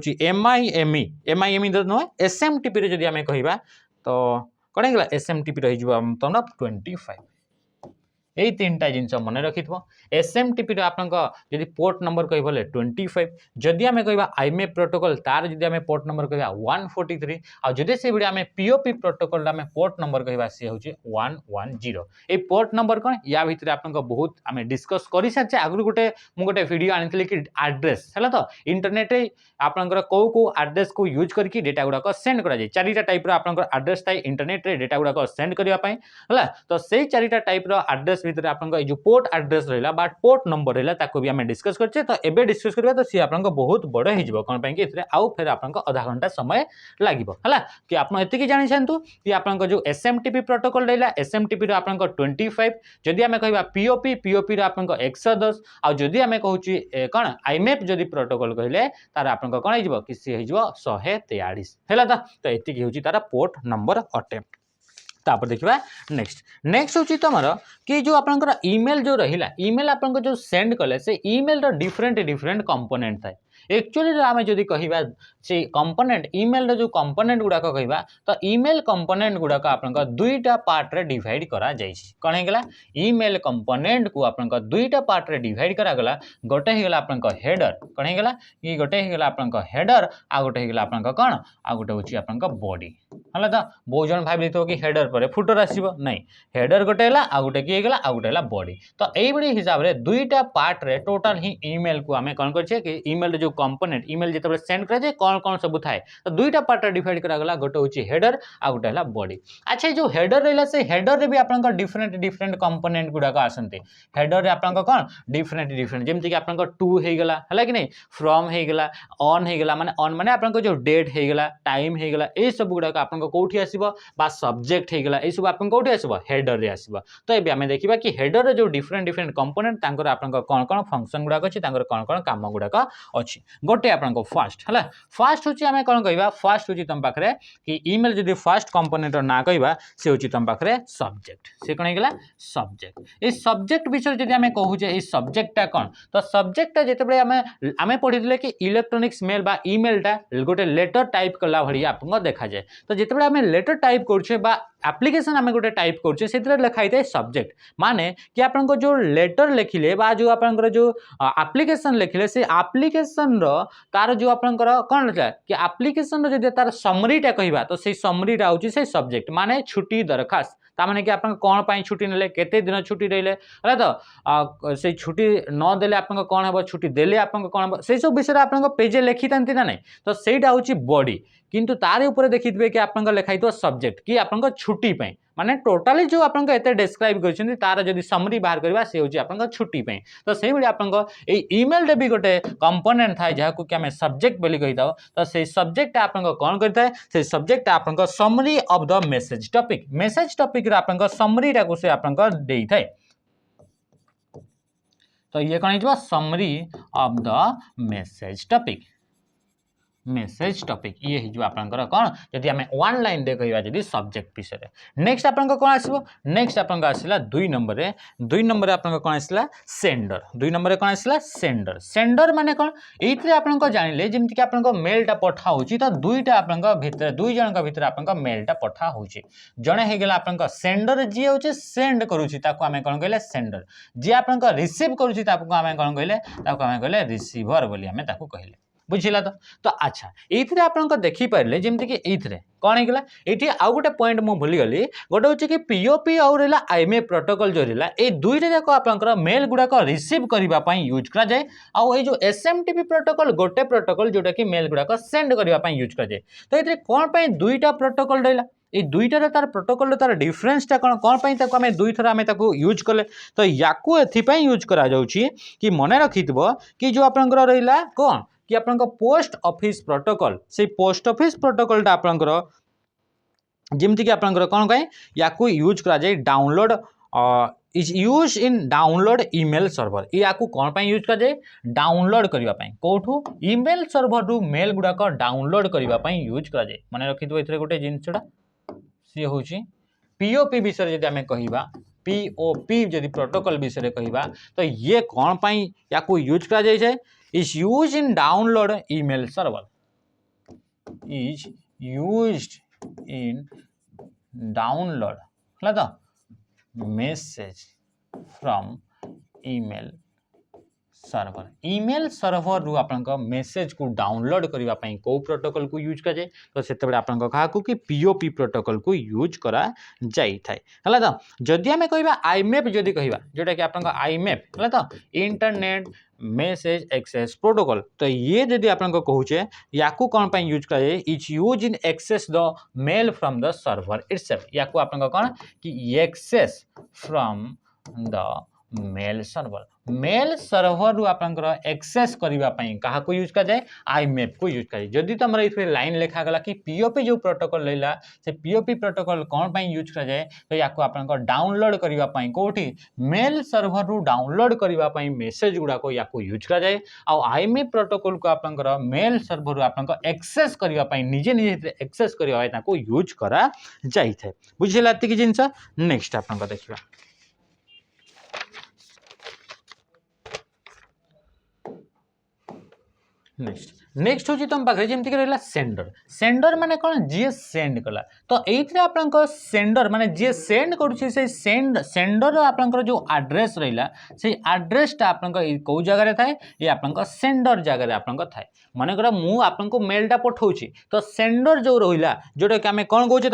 MIME नुहे SMTP जदि आम कहवा तो कौन होगा SMTP रही तुम 25 यही तीन टा जिनस मन रखि SMTP जदि पोर्ट नंबर कह 25 जदि आम कह IMAP प्रोटोकॉल तार जदि आम पोर्ट नंबर कह 143 आ जदि से भाई आम POP प्रोटोकॉल आम पोर्ट नंबर कह सी हूँ 110 ये पोर्ट नंबर कौन या भितर आप बहुत आम डिस्कस कर सारी आगु गोटे वीडियो आनी कि एड्रेस है तो इंटरनेट आपंकर कौ कौ एड्रेस को यूज करके डेटा गुड़ाक सेंड करा जाए चारिटा टाइप आपंकर एड्रेस थाए इंटरनेट रे डेटा गुड़ाक सेंड करने है तो से चारिटा टाइप एड्रेस भितर आपन जो पोर्ट एड्रेस रहा बा पोर्ट नंबर रहा भी आम डिस्कस करछे तो एबे डिस्कस करबा तो सी आपन बहुत बड़ हो कौन पाई कि आउ फिर आपन आधा घंटा समय लागिबो हला कि आपन एतिकी जानि छांतु कि आपन जो SMTP प्रोटोकॉल रहा SMTP रो आपन 25 जदि आम कहबा POP रो आपन 110 आ जदि आम कहूची कौन IMAP जदि प्रोटोकॉल कहले तार आपन कौन हो कि सी हो 143 है तो एतिकी होची तार पोर्ट नंबर अटे तापर देखा नेक्स्ट हूँ तुम कि जो आपंकर ईमेल जो रहा ईमेल आपन जो सेंड कले से ईमेल डिफरेंट डिफरेंट कंपोनेंट थाए एक्चुअली आम जदि कहवा से कंपोनेंट ईमेल जो कंपोनेंट गुड़ाक कहवा तो ईमेल कंपोनेंट गुड़ाक आपन दुईटा पार्ट रे डिवाइड करा जाइछि कौन होगा ईमेल कंपोनेंट को आपन दुईटा पार्ट रे डिवाइड करा गला गोटे होगा आपन हेडर कौन होगा कि गोटे होगा आपन हेडर आ गोटे होगा आपन कौन आ गोटे हूँ आपन बॉडी है तो बहुत जन भाई कि हेडर पर फुटर आसो नहीं हेडर गोटे है आ गोटे किए गला आ गोटे है बॉडी तो यही हिसाब से दुईटा पार्ट रे टोटाल ही ईमेल को आम कौन कर ईमेल जो कंपोनेंट ईमेल जिते सेंड करे कौन कौन सब थाए तो दुईटा पार्ट डिवाइड करागला गोटे हूँ हेडर आ गोटे है बॉडी अच्छा जो हेडर रहा से हेडर रे भी आप डिफरेंट डिफरेंट कंपोनेंट गुड़ाक आसते हेडर रे आप कौन डिफरेंट डिफरेंट जमीक कि आप टू होगला है कि नहीं फ्रॉम होगला ऑन होगला माने ऑन माने आप जो डेट होगला टाइम होगला ये सब गुड़ाक आप कौटी आसो सब्जेक्ट होगला ये सब आप कौटी आसो हेडर रे आसो तो ये आम देखा कि हेडर रे जो डिफरेंट डिफरेंट कंपोनेंट आप कौन कौन फंक्शन गुड़ाक अच्छी कौन कौन काम गुड़ाक अच्छी गोटे आपको फास्ट है फास्ट हूँ आम कौन कह फास्ट हूँ तुम पाखे कि ईमेल जदि फास्ट कंपोनेंट ना कहवा से हूँ तुम पाखे सब्जेक्ट से कौन होगा सब्जेक्ट ये सब्जेक्ट विषय जब आम कहूचे ये सब्जेक्टा कौन तो सब्जेक्टा जिते आम पढ़ी कि इलेक्ट्रोनिक्स मेल बा ईमेलटा गोटे लेटर टाइप कला भाई आपको देखा जाए तो जिते आम लेटर टाइप करुचे एप्लिकेशन आम गोटे टाइप करुचे से लिखाई थाए सब्जेक्ट माने कि आपन जो लेटर लिखिले बा जो आपन जो एप्लिकेशन लिखिले से एप्लिकेशन तार जो आपन कौन लिखा कि एप्लिकेशन जो तार समरीटा कहवा तो से समरीटा हूँ से सब्जेक्ट माने छुट्टी दरखास्त ताने कि आप कौन पाई छुट्टी नेले केते दिन छुट्टी रहिले है तो से छुट्टी न देले आप कौन हम छुट्टी देले आप कौन हम से सब विषय आप पेजे लिखि था ना नहीं तो सहीटा हूँ बॉडी किंतु तार ऊपर देखिए कि आप लिखाई सब्जेक्ट कि आप छुट्टी पाई माने टोटाली जो आप डिस्क्राइब कर तार जब समरी बाहर करवा से हूँ आप छुट्टी पाई तो से भाई आप ईमेल रे भी गोटे कंपोनेंट थाए जहाँ को कि सब्जेक्ट बोली कही था तो से सब्जेक्ट आप कौन करता है से सब्जेक्ट आप summary of the message topic आप समरी टाक से आप देई तो ये कौन हो summary of the message topic ये हो आपंकर कौन जदि आम वन लाइन दे कहवा जदि सब्जेक्ट विषय नेक्स्ट आप कौन आसो नेक्स्ट आपको आसला 2 नंबर आप कौन आसला सेंडर 2 नंबर कौन आसला सेंडर माने कौन ये आप जानिले जमी कि आप मेलटा पठा होची तो दुईटा आप भितर दुई जन भितर आप मेलटा पठा होची जड़े होगला आप सेंडर जी हूँ सेंड करुँची आम कौन कहले सेंडर जी आप रिसीव करुँची आम कौन कहले कहले रिसीभर बोली आम कहले बुझिला तो अच्छा ये आप देखिपारे जमी कि ये कौन होगा ये आउ गोटे पॉइंट मुझे भूलीगली गोटे हूँ कि पीओपी और रहा आईएमएफ प्रोटोकॉल जो रहा ये दुईटा जाक आप मेल गुड़ाक रिसीव करने यूज कराए आउ जो एसएमटीपी प्रोटोकॉल गोटे प्रोटोकॉल जोटा कि मेल गुड़ाक सेंड करने यूज कराए तो ये कौन दुईटा प्रोटोकॉल रहा ये दुईटार तार प्रोटोकॉल तार डिफरेंसटा कौन आम दुई थर आम यूज कले तो या यूज करा कि मन रखि कि जो आप रहा कौन कि आप पोस्ट ऑफिस प्रोटोकॉल से पोस्ट ऑफिस प्रोटोकॉल आपंकर जमती कि आपंकर कौन कहें या यूज करा जाए download is use in download email server या कौन यूज कर जाए डाउनलोड करने कौटू ईमेल सर्वर रु मेल गुड़ाक डाउनलोड करने यूज करा जाए मन रखी ये गोटे जिनसा सी हूँ पीओपी विषय जब आम कहवा पीओपी जदि प्रोटोकॉल विषय कहवा तो ये कौन या यूज करा जाए is used in download email server is used in download है तो message from email server रु आपन मेसेज को डाउनलोड करबा पई को प्रोटोकॉल को यूज कर जाए तो सेते आपन कहा कि पीओपी प्रोटोकॉल को यूज करा जाई थाए हला तो जदि हमें कहबा आईएमएफ जदि कहबा जोटा कि आपन आईएमएफ हला तो इंटरनेट मेसेज एक्सेस प्रोटोकॉल तो ये जदि आपन कहूचे याकू कौन पाई यूज कर जाए is use in access the mail from the server itself याकू आपन कौन कि access from the mail server रु आपंकर एक्सेस करने क्या यूज कर जाए आईएमएफ को यूज कर जदि तुम ये लाइन लिखा गला कि पीओपी जो प्रोटोकॉल रहा से पीओपी प्रोटोकॉल कौन पाई यूज कर जाए तो या डाउनलोड करने कौटी मेल सर्वर रु डाउनलोड करने मेसेज गुड़ाक या यूज कर जाए आईएमएफ प्रोटोकॉल को आपंकर मेल सर्वर रु आप एक्सेस करने निजे निजे एक्सेस करने यूज करा जाए बुझेगा ये जिनस नेक्स्ट आप देखा नेक्स्ट हूँ तुम पाखे जमीक रहा सेंडर माने कौन जी सेंड कला तो ये आप सेंडर माने जी सेंड कर सेंडर आपंकर जो आड्रेस रहा से आड्रेसटा आप कौ जगह थाए ये आप सेंडर जगह आप थाए मनकर मुझे मेलटा पठाऊँगी तो सेंडर जो रहा जोटा कि आम कौन कहे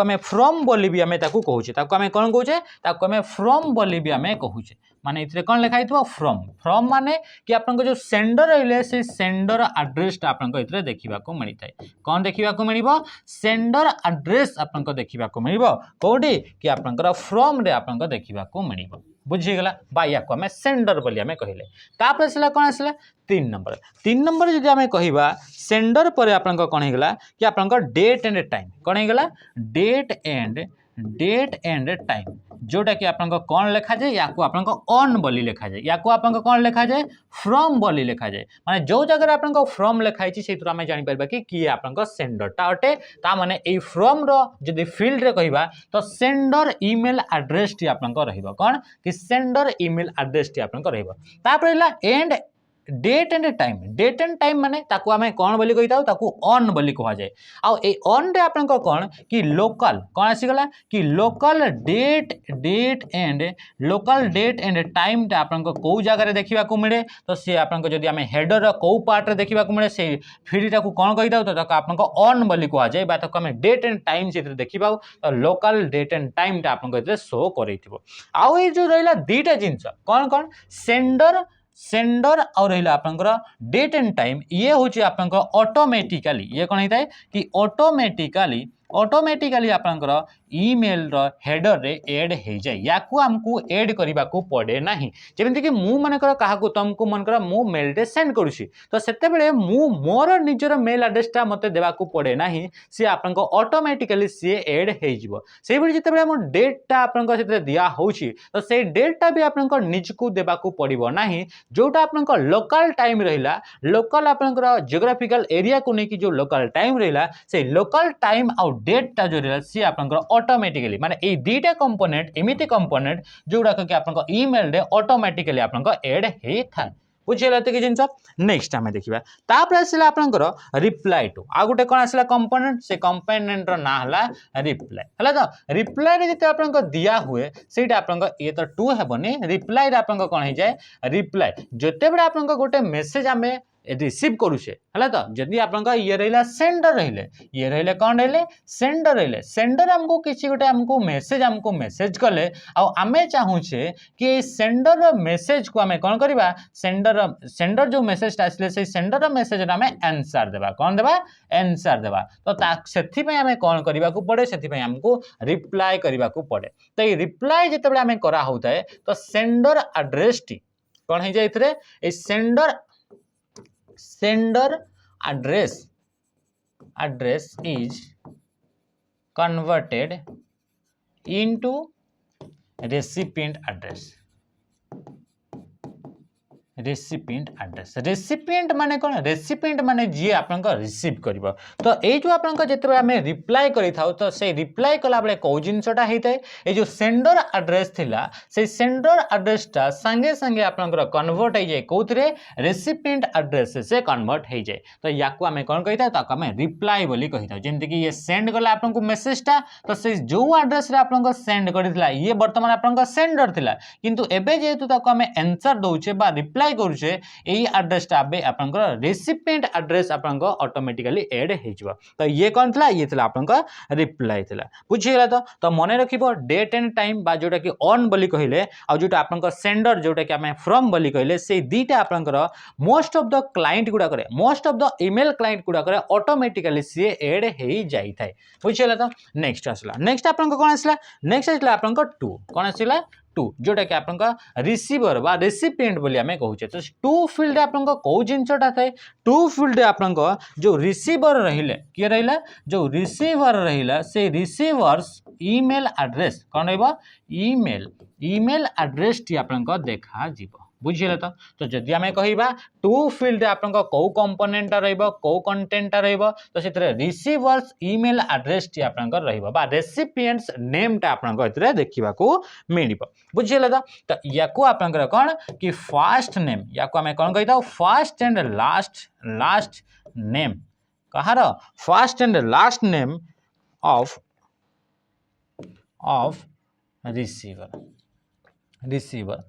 आम फ्रॉम बोली भी आम कहे आम कौन कहे फ्रॉम बोली भी आम कहे माने इतने कौन लिखाई फ्रॉम माने कि आप जो सेंडर रही से सेंडर आड्रेसटा आपको इतने देखा मिलता है कौन देखा मिल सेंडर आड्रेस आपको देखा मिल कौटी कि आपंकर फ्रॉम रे आपको देखा मिल बुझीगला बा या आम सेंडर बोली आम कहले तापर आसला कौन आसला 3 नंबर जब आम कहवा सेंडर पर आप कौन होगा कि आप डेट एंड टाइम कौन होगा डेट एंड टाइम जोटा कि आप कौन लिखा जाए या ऑन बोली लिखा जाए या कौन लिखा जाए फ्रॉम बोली लिखा जाए माने जो जगह आप फ्रॉम लिखाई से आम जापर कि किए आप सेंडरटा अटे ता माने ए फ्रॉम रो फील्ड रे कहबा तो सेंडर ईमेल एड्रेस टी आप कौन कि सेंडर ईमेल एड्रेस टी आप एंड डेट एंड टाइम माने ताकू आमे कौन बोली कही थाउ ताकू ऑन बोली कहा जाए आ ए ऑन रे आपन को कौन कि लोकल कौन आसी गला कि लोकल डेट एंड टाइम टा आपन को को जगह रे देखिबा को मिले तो से आपन को जदी आमे हेडर रो को पार्ट रे देखिबा को मिले से फील्ड टा को कौन कही थाउ तो ताकू आपन को ऑन बोली कहा जाए बा ताकू आमे डेट एंड टाइम से देखिबा तो लोकल डेट एंड टाइम टा आपन को इतरे शो करैथिबो आ ए जो रहला दीटा जिंस कौन सेंडर और रहा आपंकर डेट एंड टाइम ये हूँ आपंकर ऑटोमेटिकली ये कौन होता है कि ऑटोमेटिकली आपंकर ईमेल रो हेडर रे ऐड हो जाए या आमको ऐड करने को पड़े ना जमीक मु मनकर क्या तुमको मनकर मु मेल टे सेंड करुँची तो से मोर निजर मेल आड्रेसटा मत देवाक पड़े ना सी आप ऑटोमेटिकली सी ऐड हो जिते मो डेटा आप दिया होची तो से डेटा भी आप निजको देवाक पड़ो ना जोटा आप लोकल टाइम रहा लोकल आपंकर जियोग्राफिकल एरिया को लेकिन जो लोकल टाइम रहा से लोकल टाइम आउ डेटा जो रहा सी आपंकर ऑटोमेटिकली माने ए दीटा कंपोनेंट एमिति कंपोनेंट जोड़ा कि आपन ईमेल रे ऑटोमेटिकली आपन ऐड हे था बुझिला त कि जिंस नेक्स्ट हमें देखिबा तापर आसिला आपनकर reply to uh Gute cone आसिला component से कंपोनेंट रो ना हला रिप्लाई हला तो रिप्लाई रे जते आपनकर दिया हुए सेटा आपनकर ये तो टू हेबनी रिप्लाई रे आपनकर कोन हे जाय रिप्लाई जते बडा आपनकर गुटे मेसेज हमें रिसीव करूचे है तो जदि आप ये रहा सेंडर ये रहिले कौन रहिले सेंडर हमको किसी गोटे हमको मेसेज कले आमे चाहूचे कि सेंडर मेसेज को आमे कौन करबा सेंडर जो मेसेज आसले से सेंडर मेसेज आमे आंसर देबा कौन देबा आंसर देबा तो सेथि पय आमे कौन करबा को पड़े सेथि पय हमको रिप्लाई करबा को पड़े तो ये रिप्लाई जेतेबे आमे करा होता है तो सेंडर एड्रेस टी कौन हे जाय इथरे ए sender address is converted into recipient address माने कौन रेसिपिएंट माने जी आपन रिसीव करिवो तो ए जो आपन जेते हमें रिप्लाई करि थाउ तो से रिप्लाई कला बेले को जिंसटा हेतै ए जो सेंडर एड्रेस थिला से सेंडर एड्रेसटा संगे संगे आपन कन्वर्ट हो जाए कोथरे रेसिपिएंट एड्रेस से कन्वर्ट हो जाए तो याकू हमें कौन कहिता ताको हमें रिप्लाई बोली कहिता जेमति कि ये सेंड कला आपन को मेसेजटा तो से जो एड्रेस रे आपन सेंड करितला ये वर्तमान आपन सेंडर थिला किंतु एबे जेतु ताको हमें आंसर दोउचे बा रिप्लाई करूचे एई एड्रेसटा आबे आपनकर रेसिपिएंट एड्रेस आपनकर ऑटोमेटिकली ऐड हे जबो तो ये कोन थला ये थला आपनकर रिप्लाई थला बुझि गेला तो मने रखिबो डेट एंड टाइम बा जोटा कि ऑन बोली कहिले आ जोटा आपनकर सेंडर जोटा कि हमें फ्रॉम बोली कहिले से दीटा आपनकर मोस्ट ऑफ द क्लाइंट गुडा करे most of the email client गुडा करे ऑटोमेटिकली से ऐड हे जाई थाए बुझि गेला तो नेक्स्ट आसला नेक्स्ट आपनकर कोन आसला नेक्स्ट आसला आपनकर टू कोन आसला टू जोटा कि आपन रिसीवर बा रेसिपिएंट बोली हमें कहूचे तो टू फील्ड आपन को जिनसटा थाए टू फील्ड आपन जो रिसीवर रहिले के रहिला जो रिसीवर रहिला से रिसीवर्स ईमेल एड्रेस कौन रहबो ईमेल एड्रेस टी आपन देखा जीवो बुझिले तो जदि आमे कहिबा टू फील्ड आपन को कंपोनेंट रहइबो को कंटेंट रहइबो तो सेतरे रिसीवर्स ईमेल एड्रेस टी आपन रहइबो बा रेसिपिएंट्स नेम टा आपन को इतरे देखिबा को मिलिबो बुझिले तो याकू आपन कोन कि फर्स्ट नेम याकू आमे कोन कहिता फर्स्ट एंड लास्ट नेम कहार first and last name of receiver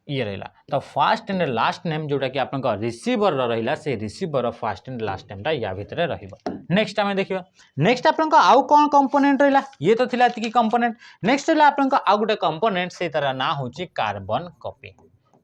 ये रहा तो फर्स्ट एंड लास्ट नेम जोटा कि आपन रिसीवर रहा से रिसीवर फर्स्ट एंड लास्ट नेमटा या भितर रहिबो नेक्स्ट आमे देखिबा नेक्स्ट आपन आउ कौन कंपोनेंट रहा ये तो थिला कि कंपोनेंट नेक्स्ट रहा आपन आउ गोटे कंपोनेंट से तार ना होची कार्बन कॉपी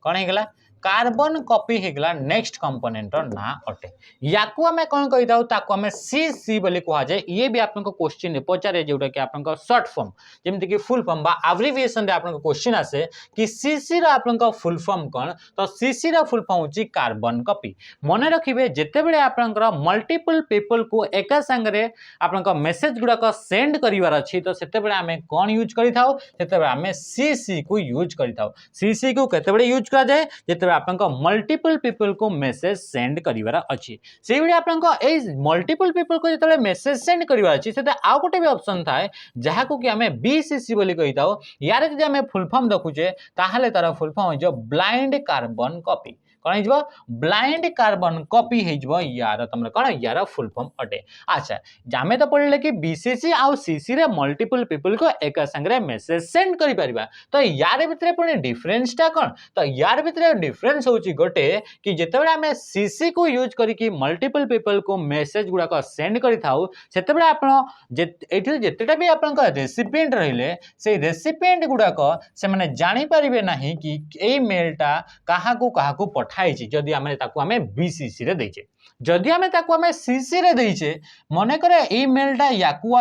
कौन हे गला कार्बन कॉपी हेगला नेक्स्ट कंपोनेंट ना अटे याकू आमे कोन कहिताउ ताकू आमे सीसी बोली कहा जाए ये भी आपन को क्वेश्चन पचारे जोटा कि आपन को शॉर्ट फॉर्म जेमति कि फुल फॉर्म बा एब्रिविएशन रे आपन को क्वेश्चन आसे कि सीसी रा आपन को फुल फॉर्म कोन तो सीसी रा फुल फॉर्म होची कार्बन कॉपी मने रखिबे जेते बेले आपन को मल्टीपल पीपल को एका संग रे आपन को मेसेज गुडा को सेंड करिवार अछि तो सेते बेले आमे कोन यूज करिथाउ सेते बेले आमे सीसी को यूज करिथाउ सीसी को केते बेले यूज करा जाए जेते आपन मल्टीपल पीपल को मेसेज सेंड करिवार अछि से बेले आपन ए मल्टीपल पीपल को जेते मेसेज सेंड करिवार अछि सेते आ गोटे भी ऑप्शन थाए जहा को कि हमें बीसीसी बोली कहिताओ यार जदि हमें फुल फॉर्म देखुचे ताहाले तार फुल फॉर्म जो ब्लाइंड कार्बन कॉपी कौन हो ब्लाइंड कार्बन कॉपी हो यार तुम कौन यार फुल फॉर्म अटे। अच्छा आम तो पढ़ले कि बीसीसी आउ सीसी रे मल्टीपल पीपल को एक संगे मेसेज सेंड कर पारिबा। तो यार भितर पुणी डिफरेंसटा कौन तो यार भितर डिफरेंस होची गोटे कि जितेबाला आम सीसी को यूज करके मल्टीपल पीपल को मेसेज गुड़ाक सेंड करिथाउ सेतेबेले आपण एठी जेतेटा भी आपनका रेसिपिएंट रहिले से रेसिपिएंट गुड़ाक से माने जानि परिबे नाही कि ए मेलटा काहाकू काहाकू पठाइछि जदि आमे ताकू आमे बीसीसी रे दैछे। जदि आमे ताकू आमे सीसी रे दैछे मने करे ए मेलटा याकू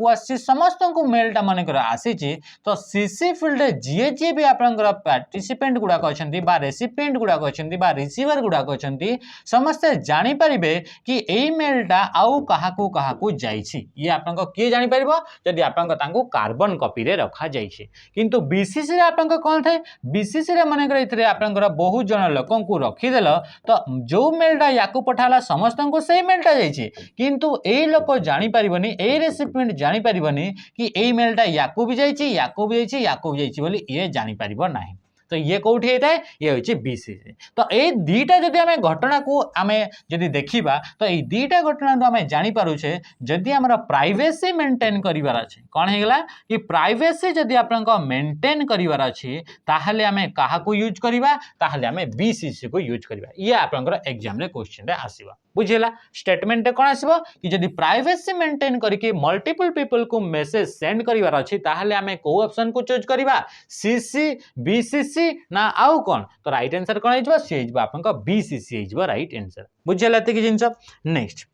आसी समस्त को मेलटा मने करे आसीछि तो सीसी फील्ड रे जे भी आपनकर पार्टिसिपेंट गुड़ाक अछंती बा रेसिपिएंट गुड़ाक अछंती बा रिसीवर गुड़ाक अछंती समस्त जानि परिबे कि ए मेलटा आउ काहाकू काहाकू जाइछि। ये आपनका के जानि परिबो जदि आपनका तांको कार्बन कॉपी रे रखा जाइछि। किंतु बीसीसी रे आपनका कोन थाए बीसीसी रे माने करे इथरे आपनकर बहुत जन लोकन को रखि देल तो जो मेलटा याकू पठाला समस्त को सेही मेलटा जाइछि किंतु ए लोक जानि परिबनी ए रेसिपिएंट जानि परिबनी कि ए मेलटा याकू भी जाइछि याकू भी जाइछि याकू भी जाइछि बोली ये जानि परिबो नाही। तो ये कौटी होता है ये होची बीसीसी। तो ये दीटा जदि आमे घटना को आमे जदि देखिबा तो ये दीटा घटना तो आमे जानि पारुछे जदि हमर प्राइवेसी मेंटेन करिवार अछि कोन हेगला कि प्राइवेसी जदि आपनका मेंटेन करिवार अछि ताहले आमे काहा को यूज करिबा ताहले आमे बीसीसी को यूज करिबा। ये आपनकर एग्जाम रे क्वेश्चन रे आसीबा बुझिला स्टेटमेंट कोन आसीबो कि जदि प्राइवेसी मेंटेन करके मल्टीपल पीपल को मैसेज सेंड करिवार अछि ताहले आमे को ऑप्शन को चूज करिबा सीसी बीसीसी ना आउ कौन तो राइट आंसर कौन हो सी आपका बीसीसी हो राइट आंसर बुझेगा कि जिनस। नेक्स्ट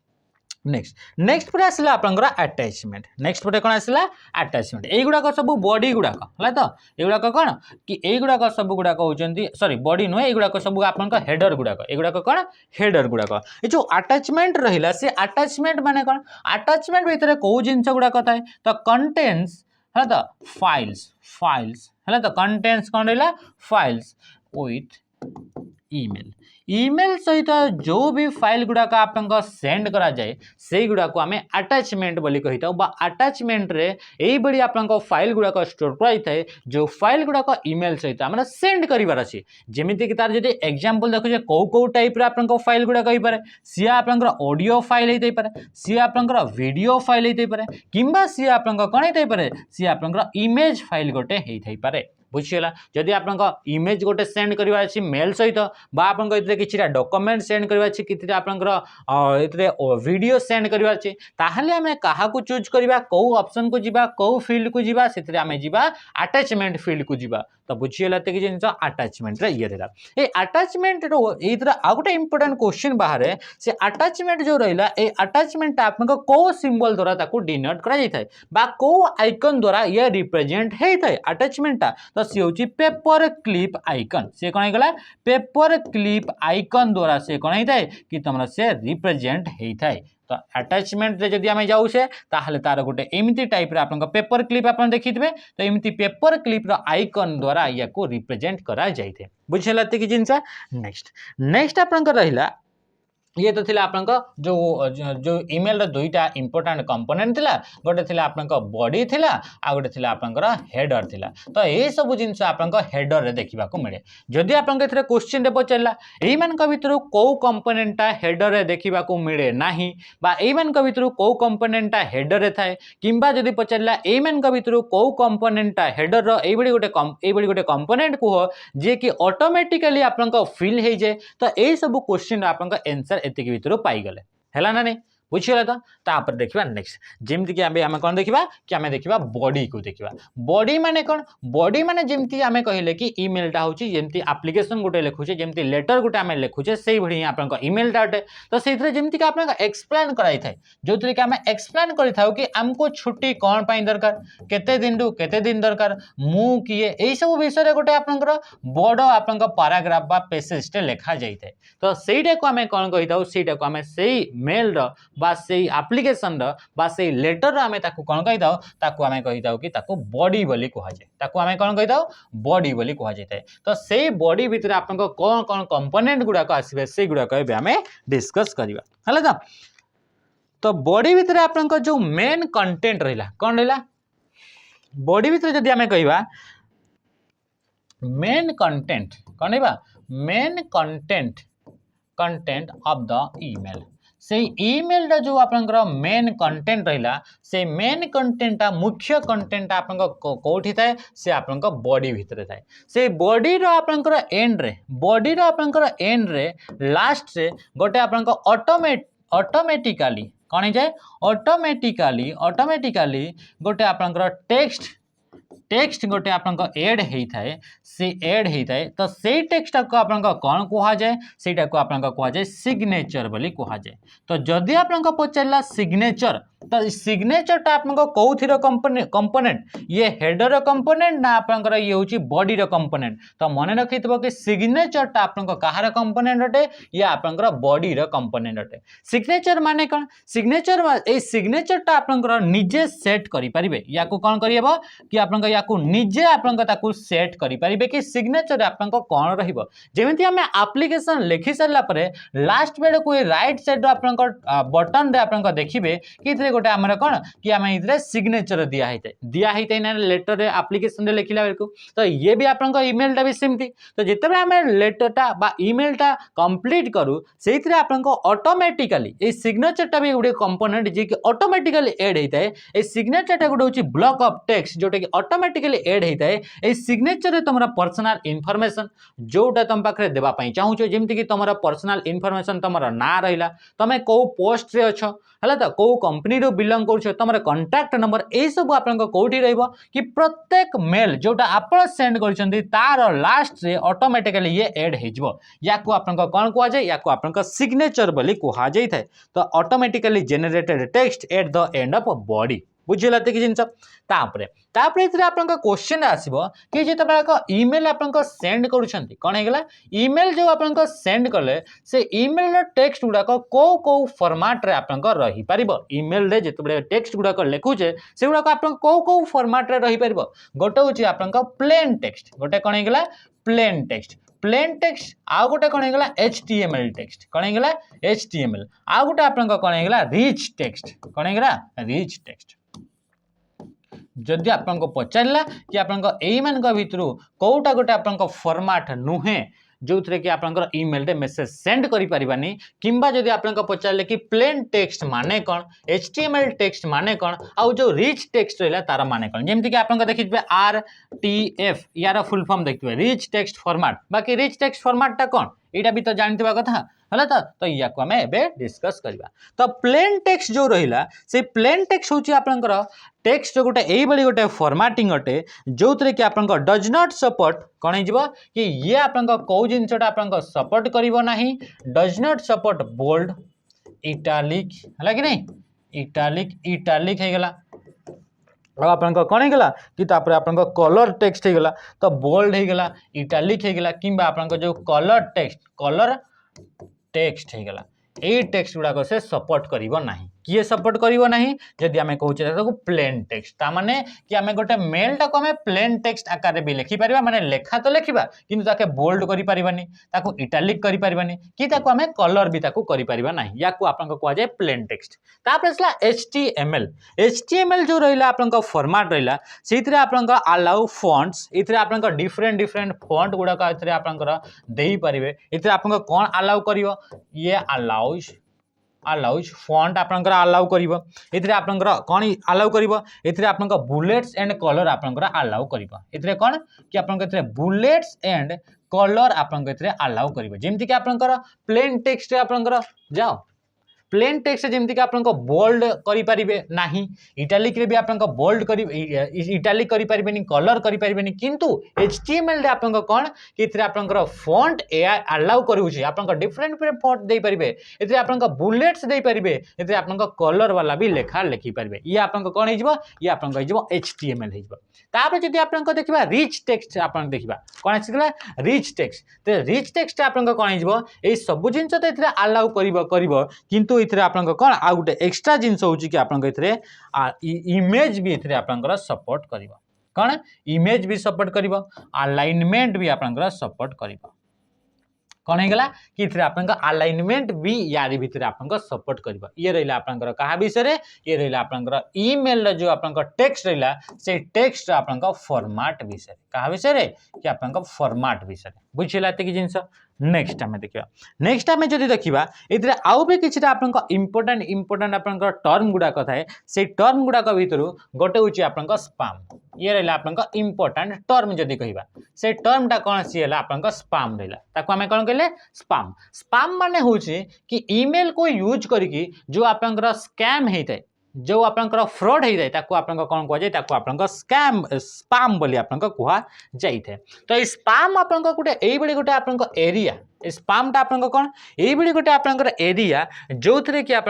नेक्स्ट नेक्स्ट पर आसला आपनकर अटैचमेंट नेक्स्ट पर कौन आसला अटैचमेंट ए गुड़ाक सब बॉडी गुड़ाक है तो युड़ाक कौन कि ए गुड़ाक सब गुड़ाक होचंती सॉरी बॉडी नुहे युड़ाक सब आपनका हेडर गुड़ाक ए गुड़ाक कौन हेडर गुड़ाक ये जो अटैचमेंट रहिला से अटैचमेंट माने कौन अटैचमेंट भितर को जिंस गुड़ाक थाए तो कंटेन्स है तो फाइल्स फाइल्स है तो कंटेन्स कौन रहा फाइल्स विथ ईमेल ईमेल सहित जो भी फाइल गुड़ाक आपन सेंड करा जाए से गुड़ा को आमे अटैचमेंट बोली कही था बा अटैचमेंट रे एई बड़ी आपन फाइल गुड़ाक स्टोर कराई थाए जो फाइल गुड़ाक ईमेल सहित आम सेंड करिवार अछि जेमिति कि तार जदि एग्जांपल देखुजे को टाइप रे आपन फाइल गुड़ाक होई पारे सी आपन ऑडियो फाइल हेतै पारे सी आपन वीडियो फाइल हेतै पारे किंबा सी आपन कोन हेतै पारे सी आपन इमेज फाइल गोटे हेतै पारे बुझीगला। जदि आपन इमेज गोटे सेंड करवा अछि मेल सहित बा आपन इतरे किछिटा डॉक्यूमेंट सेंड करवा अछि किछिटा आपन इतरे वीडियो सेंड करवा अछि ताहले हमें काहा को चूज करबा को ऑप्शन को जिबा को फील्ड को जिबा सेतरे हमें जिबा अटैचमेंट फील्ड को जिबा तो बुझीगला कि जिंस अटैचमेंट रे ये देला ए अटैचमेंट रो इतरा आ गोटे इंपोर्टेंट क्वेश्चन बाहर से अटैचमेंट जो रहिला ए अटैचमेंट आपन को सिंबल द्वारा ताको डिनोट करा जाय थाए बा को आइकन द्वारा ये रिप्रेजेंट हेय थाए अटैचमेंट तो सी हूँ पेपर क्लिप आइकन से कौन होगा पेपर क्लिप आइकन द्वारा से कौन होता है कि तुम से रिप्रेजेंट होता है। तो अटैचमेंट रे जदि आमे जाऊ से ताहले तार गोटे एमिति टाइप रे आपन पेपर क्लिप आपन देखिथिबे तो एमिति पेपर क्लिप रो आइकन द्वारा या को रिप्रेजेंट करा जाइथे बुझेला कि जिंस। नेक्स्ट नेक्स्ट आपन को रहिला ये तो थिला आपन जो जो ईमेल रो दुईटा इंपोर्टेंट कंपोनेंट थिला गोटे थिला आपन बॉडी थिला आ गोटे थिला आपन हेडर थिला तो ए सब जिंस आपन हेडर रे देखिबा को मिले जदि आपन एथरे क्वेश्चन रे पचला एई मान का भितरु को कंपोनेंटटा हेडर रे देखिबा को मिले नाही बा एई मान का भितरु को कंपोनेंटटा हेडर रे थाए किंबा जदि पचला एई मान का भितरु को कंपोनेंटटा हेडर रो एई बडी गोटे कंपोनेंट को हो जे कि ऑटोमेटिकली आपन फिल हे जाय तो एई सब क्वेश्चन आपन आंसर एतिक भितर पाई गले हैला ना नहीं बुझीगला तो तापर देखिबा नेक्स्ट जेमति कि आमे कोन देखिबा कि आमे देखिबा बॉडी को देखिबा बॉडी माने कोन बॉडी माने जेमति आमे कहिले कि ईमेल टा होची जेमति एप्लीकेशन गोटे लिखुचे जेमति लेटर गोटे आमे लिखुचे सेही भडी आपन को ईमेल टा होटे तो सेथरे जेमति कि आपन एक्सप्लेन कराई थाए जोतरे कि आमे एक्सप्लेन करि थाउ कि हमको छुट्टी कोन पई दरकार केते दिन दरकार मु किए एई सब विषय रे गोटे आपन बड़ आपन पैराग्राफ बा पैसेज टे लिखा जाई थाए तो सेईटा को आमे कोन कहि थाउ सेईटा को आमे सेही मेल रो बा से एप्लीकेशन बा से लेटर आमे ताकू कोन कहि दाओ ताकू आमे कहि दाओ कि ताकू बॉडी बोली कहा जाय ताकू आमे कोन कहि दाओ बॉडी बोली कहा जाय तो सेही बॉडी भितर आपन को कोन कोन कंपोनेंट गुडा को आसीबे से गुडा को आमे डिस्कस करबा हला तो बॉडी भितर आपन को जो मेन कंटेंट रहिला कोन रहिला बॉडी भितर जदि आमे कहिबा मेन कंटेंट कोन रहिबा main content of the email से ईमेल टा जो आपनकर मेन कंटेंट रहिला से मेन कंटेंट टा मुख्य कंटेंट आपनकर कोठी थाए से आपनकर बॉडी भितर थाए से बॉडी रो आपनकर एंड रे लास्ट रे गोटे आपनकर ऑटोमेटिकली कौन हो जाए ऑटोमेटिकली गोटे आपनकर टेक्स्ट गोटे आपन एड होता है से एड होता है तो से टेक्स्ट को आपन कौन कह जाए सेटा को आपन कह जाए सिग्नेचर बोली कह जाए तो जदि आपन पचारा सिग्नेचर तो सिग्नेचर टा आपन कौथिर कंपोनेंट ये हेडर कंपोनेंट ना आपन ये हूँ बॉडी कंपोनेंट तो मन रखि कि सिग्नेचर टा आपन कहार कंपोनेंट अटे ये आपन बॉडी कंपोनेंट अटे सिग्नेचर माने कौन सिग्नेचर टा आपन निजे सेट करि परिबे या को कौन करियबो कि आपन या निजे आपन सेट करि परिबे कि सिग्नेचर आपन कौन रहिबो जेमिति हमें एप्लिकेशन लिखि सरला परे लास्ट बेड को राइट साइड आपन बटन रे आपन देखिबे कि गोटे आमर कौन कि आम ये सिग्नेचर दिखाई ना लेटर रे एप्लिकेशन रे लिखला बेलू तो ये भी आपन ईमेल टा भी सेमती तो जिते आम लेटर टा बा ईमेल टा कंप्लीट करू से आपन ऑटोमेटिकली ये सिग्नेचर टा भी गोटे कंपोनेंट जी कि ऑटोमेटिकली एड होता है ये सिग्नेचर टा गोटे हूँ ब्लॉक ऑफ टेक्स्ट जोटा कि ऑटोमेटिकली एड होता है ये सिग्नेचर रे तुम पर्सनल इनफॉरमेशन जोटा तुम पाखे देवाई चाहूँ जमीती कि तुम पर्सनल इनफॉरमेशन तुम ना रहा तुम कौ पोस्ट रे अच्छ है तो कौ कंपनी बिलंग कर तुम कंटाक्ट नंबर ये सब आप कौटी कि प्रत्येक मेल जोटा आप सेंड कर तार लास्ट रे ऑटोमेटिकली ये एड हो या कौन कह जाए या सिग्नेचर बोली कह जाए तो automatically generated text at the end of body बुझेगा कि जिन क्वेश्चन आसो कि जो ईमेल आप सेंड कर कौन होगा ईमेल जो आप सेंड कले से ईमेल टेक्स्ट गुड़ाक कौ कौ फॉर्मेट रे आप रही पार ईमेल रे जिते टेक्स्ट गुड़ाक लिखुचे से गुड़ाक आप कौ कौ फॉर्मेट रे रही पार गोटे हूँ आप प्लेन टेक्स्ट गोटे कौन होगा प्लेन टेक्स्ट आउ गोटे कौन होगा HTML टेक्स्ट कौन होगा HTML आउ गोटे आप कौन होगा रिच टेक्स्ट कौन होगा रिच टेक्स्ट जदि आपको पचारा कि आपन भितर कौटा गोटे आपन फॉर्मेट नुहे जो थे कि आप ईमेल रे मेसेज सेंड करि परिबानी किंबा जदि आपन पचारे कि प्लेन टेक्स्ट माने कौन HTML टेक्स्ट माने कौन आउ जो रिच टेक्स्ट रहा तार माने कौन जमीती कि आप देखिए RTF यार फुल फॉर्म देखिए रिच टेक्स्ट फॉर्मेट बाकी रिच टेक्स्ट फॉर्मेट टा कौन यहाँ भी तो जानते कथा है तो या को आम ए डिस्कस करवा तो प्लेन टेक्स्ट जो रहा से प्लेन टेक्स्ट हूँ आपंकर टेक्स्ट गोटे यही गोटे फॉर्मेटिंग अटे जो थे कि आप डज नॉट सपोर्ट कौन हो कि ये आप कौ जिनसा आप सपोर्ट करना does not support bold italic है कि नहीं इटालिक होगला अब आप कौन होगा कि कलर टेक्स्ट होगला तो बोल्ड होगला इटालिक होगला कि आप जो कलर टेक्स्ट होगला ये टेक्स्ट गुड़ाक से सपोर्ट करिवो नहीं किए सपोर्ट करिवो नहीं जदि आमे कहूँ प्लेन टेक्स्ट ता माने कि आमे गोटे मेल टा को आमे प्लेन टेक्स्ट आकार भी लिखि परिबा माने लेखा तो लिखिबा किंतु ताके बोल्ड करि परिबानी ताको इटालिक करि परिबानी कि ताको आमे कलर भी ताको करि परिबा नहीं या को आपन को कह जाय प्लेन टेक्स्ट तापर असला HTML जो रहिला आपन को फॉर्मेट रहिला सेइतरे आपन को अलाउ फॉन्ट्स इतरे आपन को डिफरेंट फॉन्ट गुडा का इतरे आपन को देई परिबे इतरे आपन को कोन अलाउ करिवो ये अलाउज फॉन्ट आपनकर अलाउ करिवो इतरे आपनकर कोन अलाउ करिवो इतरे आपनकर बुलेट्स एंड कलर आपनकर अलाउ करिवो इतरे कोन कि आपनकर इतरे बुलेट्स एंड कलर आपनकर इतरे अलाउ करिवो जेमति कि आपनकर प्लेन टेक्स्ट आपनकर जाओ प्लेन टेक्स्ट जमीती कि आपन बोल्ड करें ना इटालिक रे भी आप बोल्ड कर इटालिक करें कलर करें किंतु HTML रे आपन कौन कि आपन फॉन्ट एआई अलाउ करूँ आप डिफरेंट फॉन्ट दे पारे ये आप बुलेट्स दे पारे ये आप कलर वाला भी लेखा लिखि पारे ये आप कौन ये आप HTML तापर जदि आप देखा रिच टेक्स्ट आप देखा कौन आसला रिच टेक्स्ट तो रिच टेक्स्ट आप कौन हो सब जिन तो ये अलाउ किंतु इतरे आपन कौन आ गोटे एक्स्ट्रा जिनस हूँ कि आप इमेज भी ये आप सपोर्ट कर कौन इमेज भी सपोर्ट कर अलाइनमेंट भी आप सपोर्ट कर कौन होगा कि आप अलाइनमेंट भी यार भीतर आप सपोर्ट कर ये रहा आप क्या विषय ये रहा आप ईमेल जो आप टेक्स्ट रहा से टेक्स्ट आप फॉर्मेट विषय क्या विषय कि आप फॉर्मेट विषय बुझिला एतिक जिनस नेक्स्ट आम देखा नेक्स्ट आम जब देखा ये आउ भी किसी इंपोर्टेंट इंपोर्टेंट आप टर्म गुड़ाक थाए से टर्म गुड़ाक भितर गोटे हूँ आप स्पाम ये रहा आप इंपोर्टेंट टर्म जदि कह से टर्मटा कौन सी है आप स्पाम रहा आम कौन कहले स्पाम स्पाम माने हूँ कि ईमेल को यूज करके जो आप स्कैम होता है जो आपंकर फ्रॉड हो जाए कौन कह जाए आप स्कैम स्पाम बोली आप कह जाए तो स्पाम आप गोटे ये गोटे आप एरिया स्पामटा आप कौन ये गोटे आप एरिया जो थे कि आप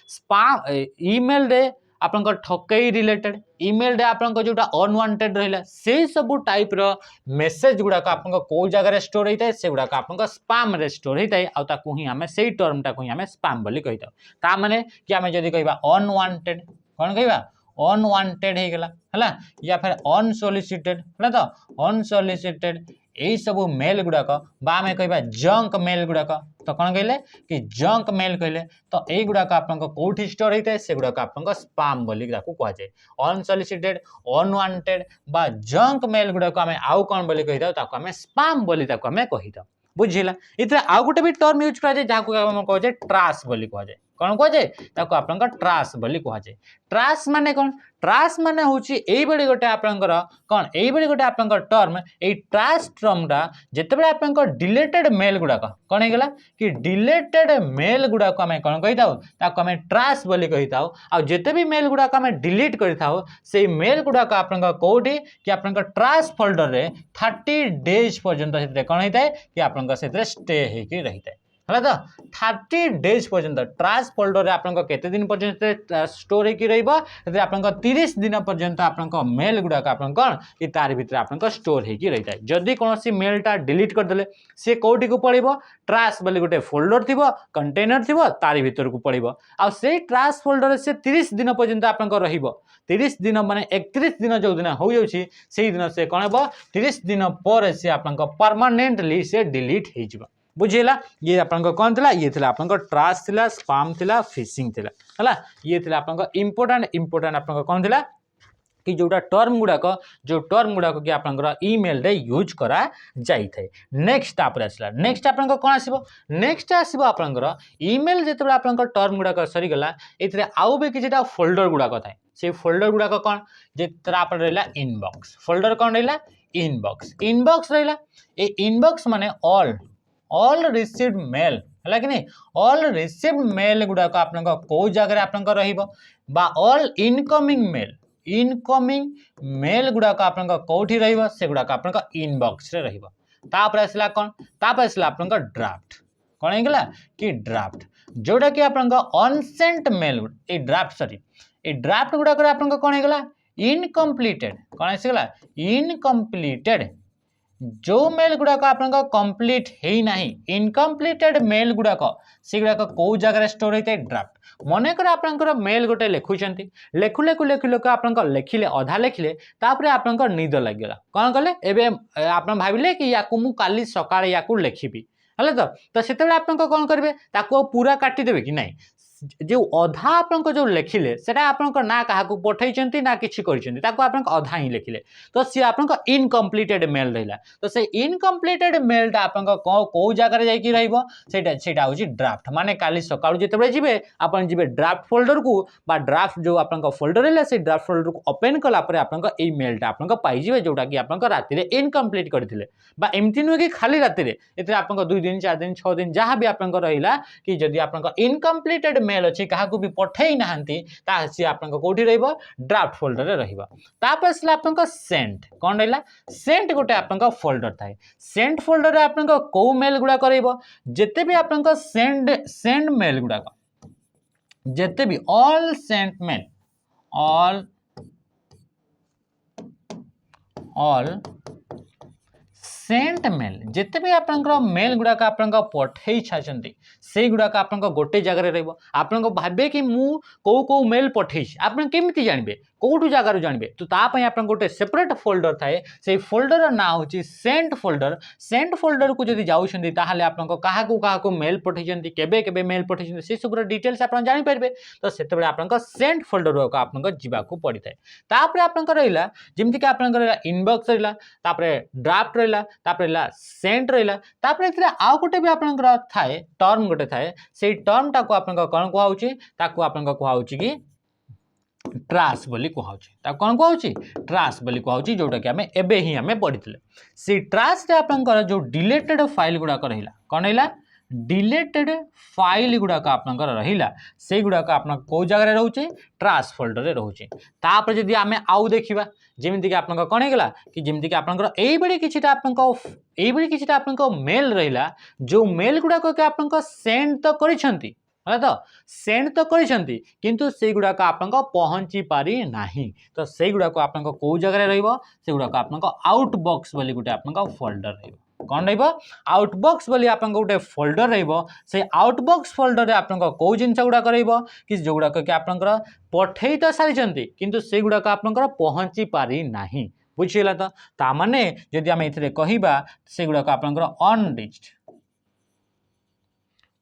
स्पाम ईमेल रे आपंकर ठकई रिलेटेड ईमेल रे आप जोटा अनवांटेड रहा से सब टाइप रो मेसेज गुड़ाक आप कौ जगह स्टोर होता है से गुड़ाक आप स्पाम रे स्टोर होता है आउ ही आम से टर्मटा को ही आम स्पाम बोली कही था माने कि आम जब कह अनवांटेड कौन कह अनवांटेड हो गला है या फिर अनसोलिसिटेड है तो अनसोलिसिटेड यही सब मेल गुड़ाक आम कह जंक मेल गुड़ाक तो कौन कहले कि जंक मेल कहले तो यही गुड़ाक आप कौटी स्टोर होता है से गुड़ाक आप स्पाम बोली कहुए अनसोलिसिटेड अनवांटेड बा जंक मेल गुड़ाक आम आउ कौन बोली कही था आम स्पाम बोली आम कही था बुझिला इतने आउ गोटे भी टर्म यूज कराए जहाँ कहे ट्राश बोली कहुए कौन कहुए आप ट्राश बोली कहुए ट्राश माने कौन ट्राश माने हूँ यही गोटे आपंकर कौन यही गोटे आप टर्म ये ट्राश टर्मटा जितेबाला आप डिलेटेड मेल गुड़ाक कौन होगा कि डिलेटेड मेल गुड़ाक आम कौन कही था आम ट्राश बोली कही था आ जिते भी मेल गुड़ाक आम डिलीट कर से मेल गुड़ाक आप कौटी कि आप ट्राश फोल्डर रे 30 डेज पर्यंत कौन होता है कि आप स्टे होकर रही है है तो 30 डेज पर्यंत ट्राश फोल्डर रे आपन केते दिन पर्यंत स्टोर होकर रही आप 30 दिन पर्यंत आप मेल गुड़ाक आप कौन कि तार भीतर आप स्टोर होकर रही है जदि कौन सी मेलटा डिलीट करदे सी कौटी को पड़ो ट्राश बोली गोटे फोल्डर थी कंटेनर थी तार भीतर को पड़ो आ से ट्राश फोल्डर से 30 दिन पर्यंत आप 30 दिन माने 31 दिन जो दिन हो जाउछि से दिन से कौन हे 30 दिन पर से आप परमानेंटली से डिलीट हो बुझेला ये आपन कौन थिला ये थिला आपन ट्राश थिला स्पाम थिला फिशिंग थिला हला ये थिला आपन इंपोर्टेंट इंपोर्टेंट आपन कौन थिला कि जोटा टर्म गुड़ाक जो टर्म गुड़ाक कि आप ईमेल रे यूज करा जाई थे नेक्स्ट आप आसला नेक्स्ट आप कौन आसो नेक्स्ट आसो आप ईमेल जिते आप टर्म गुड़ाक सरीगला ये आउ भी किसी फोल्डर गुड़ाक थाए से फोल्डर गुड़ाक कौन जिते आप रहा इनबॉक्स फोल्डर कौन रहा इनबॉक्स इनबॉक्स रहा ये इनबॉक्स माने ऑल रिसीव्ड मेल है कि नहीं ऑल रिसीव्ड मेल गुड़ाक आप कौ जगह आप ऑल इनकमिंग मेल गुड़ाक आप कौटी से गुड़ाक आप इनबॉक्स रे तापर आसला कौन तापर आसला आप ड्राफ्ट कौन होगा कि ड्राफ्ट जोटा कि आप अनसेंट मेल ए ड्राफ्ट सॉरी ए ड्राफ्ट गुड़ाक आप कौन होगा इनकम्प्लीटेड कौन आसगला इनकम्प्लीटेड जो मेल गुड़ाक आप कंप्लीट है ना इनकम्प्लीटेड मेल गुड़ाक से गुड़ाक कौ जगह स्टोर होता है ड्राफ्ट मनकर आप मेल गोटे लिखुंट लेखु लेखु लेखु लेख आप लिखिले अधा लिखिले तापर आप निद लगे कौन कले एवं आप भाविले कि या काली सकाଳେ या लिखी है तो से आप कौन करेंगे पूरा काटिदेवे कि नहीं जो अधा आप जो लिखिले सेटा आप ना क्या पठे ना कि आप अधा ही लिखिले तो सी आप इनकम्प्लीटेड मेल रहा तो से इनकम्प्लीटेड मेलटा आप कौ जगह जाटा हूँ ड्राफ्ट माने काली सकाळु जिते जी आप जी ड्राफ्ट फोल्डर को ड्राफ्ट जो आप फोल्डर है से ड्राफ्ट फोल्डर को ओपन कलापर आप मेलटा आप पाइबे जोटा कि आप राति इनकम्प्लीट करते एमती नुहे कि खाली राति ये आप 2 दिन 4 दिन 6 दिन जहाँ भी आप रहा कि जदि आप इनकम्प्लीटेड मेल अच्छी क्या भी पठे ना सी आप कौटी ड्राफ्ट फोल्डर रे रहिबा तापर आसला आप सेंट कौन रहा सेंट गोटे आप फोल्डर थाए सेंट फोल्डर रे आप कौ मेल गुड़ा करब जिते भी आप सेंड मेल गुड़ाक जिते भी all sent mail all sent mail जिते भी आप मेल गुड़ाक आप पठे छाती से गुड़ाक आप गोटे जगह रहा भावे कि मु कौ मेल पठे आप केमी जानवे कौटू जगार जानवे तो तापाई आप गोटे सेपरेट फोल्डर थाए से फोल्डर ना हूँ सेंट फोल्डर को जब जाऊँगी आप मेल पठे केबे केबे मेल पठे से सब डिटेल्स आप जानीपारे तो से आप सेंट फोल्डर को आप जावाक पड़ी था तापर आप रहा जमीक आप इनबॉक्स रहा ड्राफ्ट रहा तापर रहिला सेंट रहिला तापर एथिरे आउ गोटे भी आपनकर थाए टर्म गोटे थाए सेही टर्म टाको आपनकर कोन को होउची ताको आपनकर को होउची कि ट्राश बोली कहउची ता कोन कहउची ट्राश बोली कहउची जोटा कि हमें एबे ही हमें पढ़िथिले सी ट्राश रे आपनकर जो डिलीटेड फाइल गुडा रहिला कोन रहिला डिलीटेड फाइल गुडा आपनकर रहिला से गुडा आपन को जगह रे रहउची ट्राश फोल्डर रे रहउची तापर जदी हमें आउ देखिबा जेमिति कि आपनकर कोन हेगला कि जेमिति कि आपनकर एई बडी किछिटा आपनकर मेल रहिला जो मेल गुडा के आपनकर सेंड तो करिसंती तो सेंड तो करिसंती किंतु से गुडा आपनकर पहुंची पारी नाही तो से गुडा आपनकर को जगह रे रहइबो से गुडा आपनकर आउटबॉक्स बोली गुटे आपनकर फोल्डर रहइबो कौन रहिबो आउटबॉक्स बोली आपनकर गुटे फोल्डर रहिबो से आउटबॉक्स फोल्डर रे आपनकर को जिंस गुडा करइबो कि जो गुडा के आपनकर पठेई तो सारिसंती किंतु से गुडा आपनकर पहुंची पारी नाही बुझिला तो ता माने जदि हम एथिरे कहिबा से गुडा आपनकर अनरिच्ड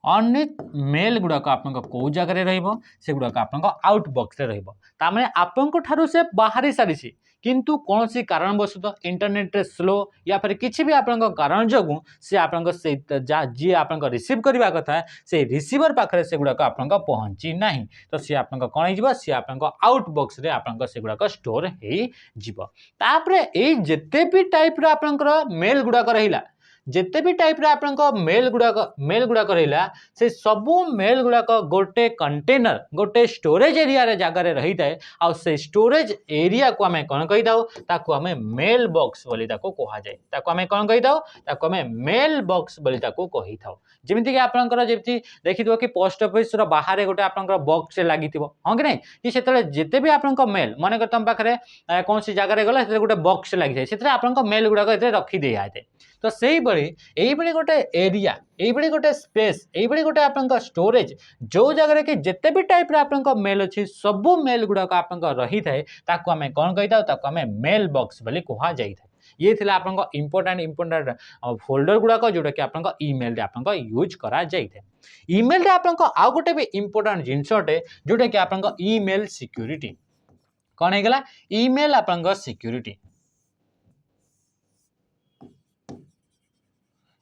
मेल गुड़ाक आप कौ जगह रहिबो से गुड़ाक आप आउटबॉक्स रे रहिबो ता माने आपनको ठारू से बाहरी सारिसी किंतु कौन सी कारणवशत इंटरनेट रे स्लो या फिर किसी भी आपन कारण जगू से आपन से जी आपन रिसीव करबा कथा से रिसीवर पाखरे से गुड़ाक आपन पहुंची नाही तो सी आपन कोन हिजबो सी आपन आउटबॉक्स रे आपन से गुड़ाक स्टोर हे जिवो तापरे ए जेते भी टाइप रे आपन मेल गुड़ाक रहिला जेते भी टाइप रे आपनका मेल गुड़ाक रहिला से सबू मेल गुड़ाक गोटे कंटेनर गोटे स्टोरेज एरिया रे जगह रे रही थाए आ से स्टोरेज एरिया को हमें कोन कहि दाओ ताको हमें मेल बॉक्स बोली ताको कहा जाय ताको हमें कोन कहि दाओ ताको हमें मेल बॉक्स बोली ताको कहि थाओ जेमिति कि आपनकर जेति देखिथबो कि पोस्ट ऑफिस रो बाहर गोटे आपनकर बॉक्स लागिथिबो हां कि नै कि सेतले जेते भी आपनकर मेल माने करतम पाखरे कोन सी जगह रे गला सेते गोटे बॉक्स लागि थाए सेते आपनकर मेल गुड़ाक एते रखि दे आते तो सेही बड़ी गोटे एरिया एई गोटे स्पेस एई गोटे आपनका स्टोरेज जो जगह के जेते भी टाइप रे आपनका मेल अछि सबु मेल गुड़ाक आपनका रही थाए ताको हमें कोन कहिता ताको हमें मेल बॉक्स बोली कहा जाई थाए ये थिला आपनका इंपोर्टेंट फोल्डर गुड़ाक जोटा कि आपनका ईमेल रे आपनका यूज करा जाई थाए ईमेल रे आपनका आ गोटे भी इंपोर्टेंट जिंसटे जोटा कि आपनका ईमेल सिक्योरिटी कोन हे गेला ईमेल आपनका सिक्योरिटी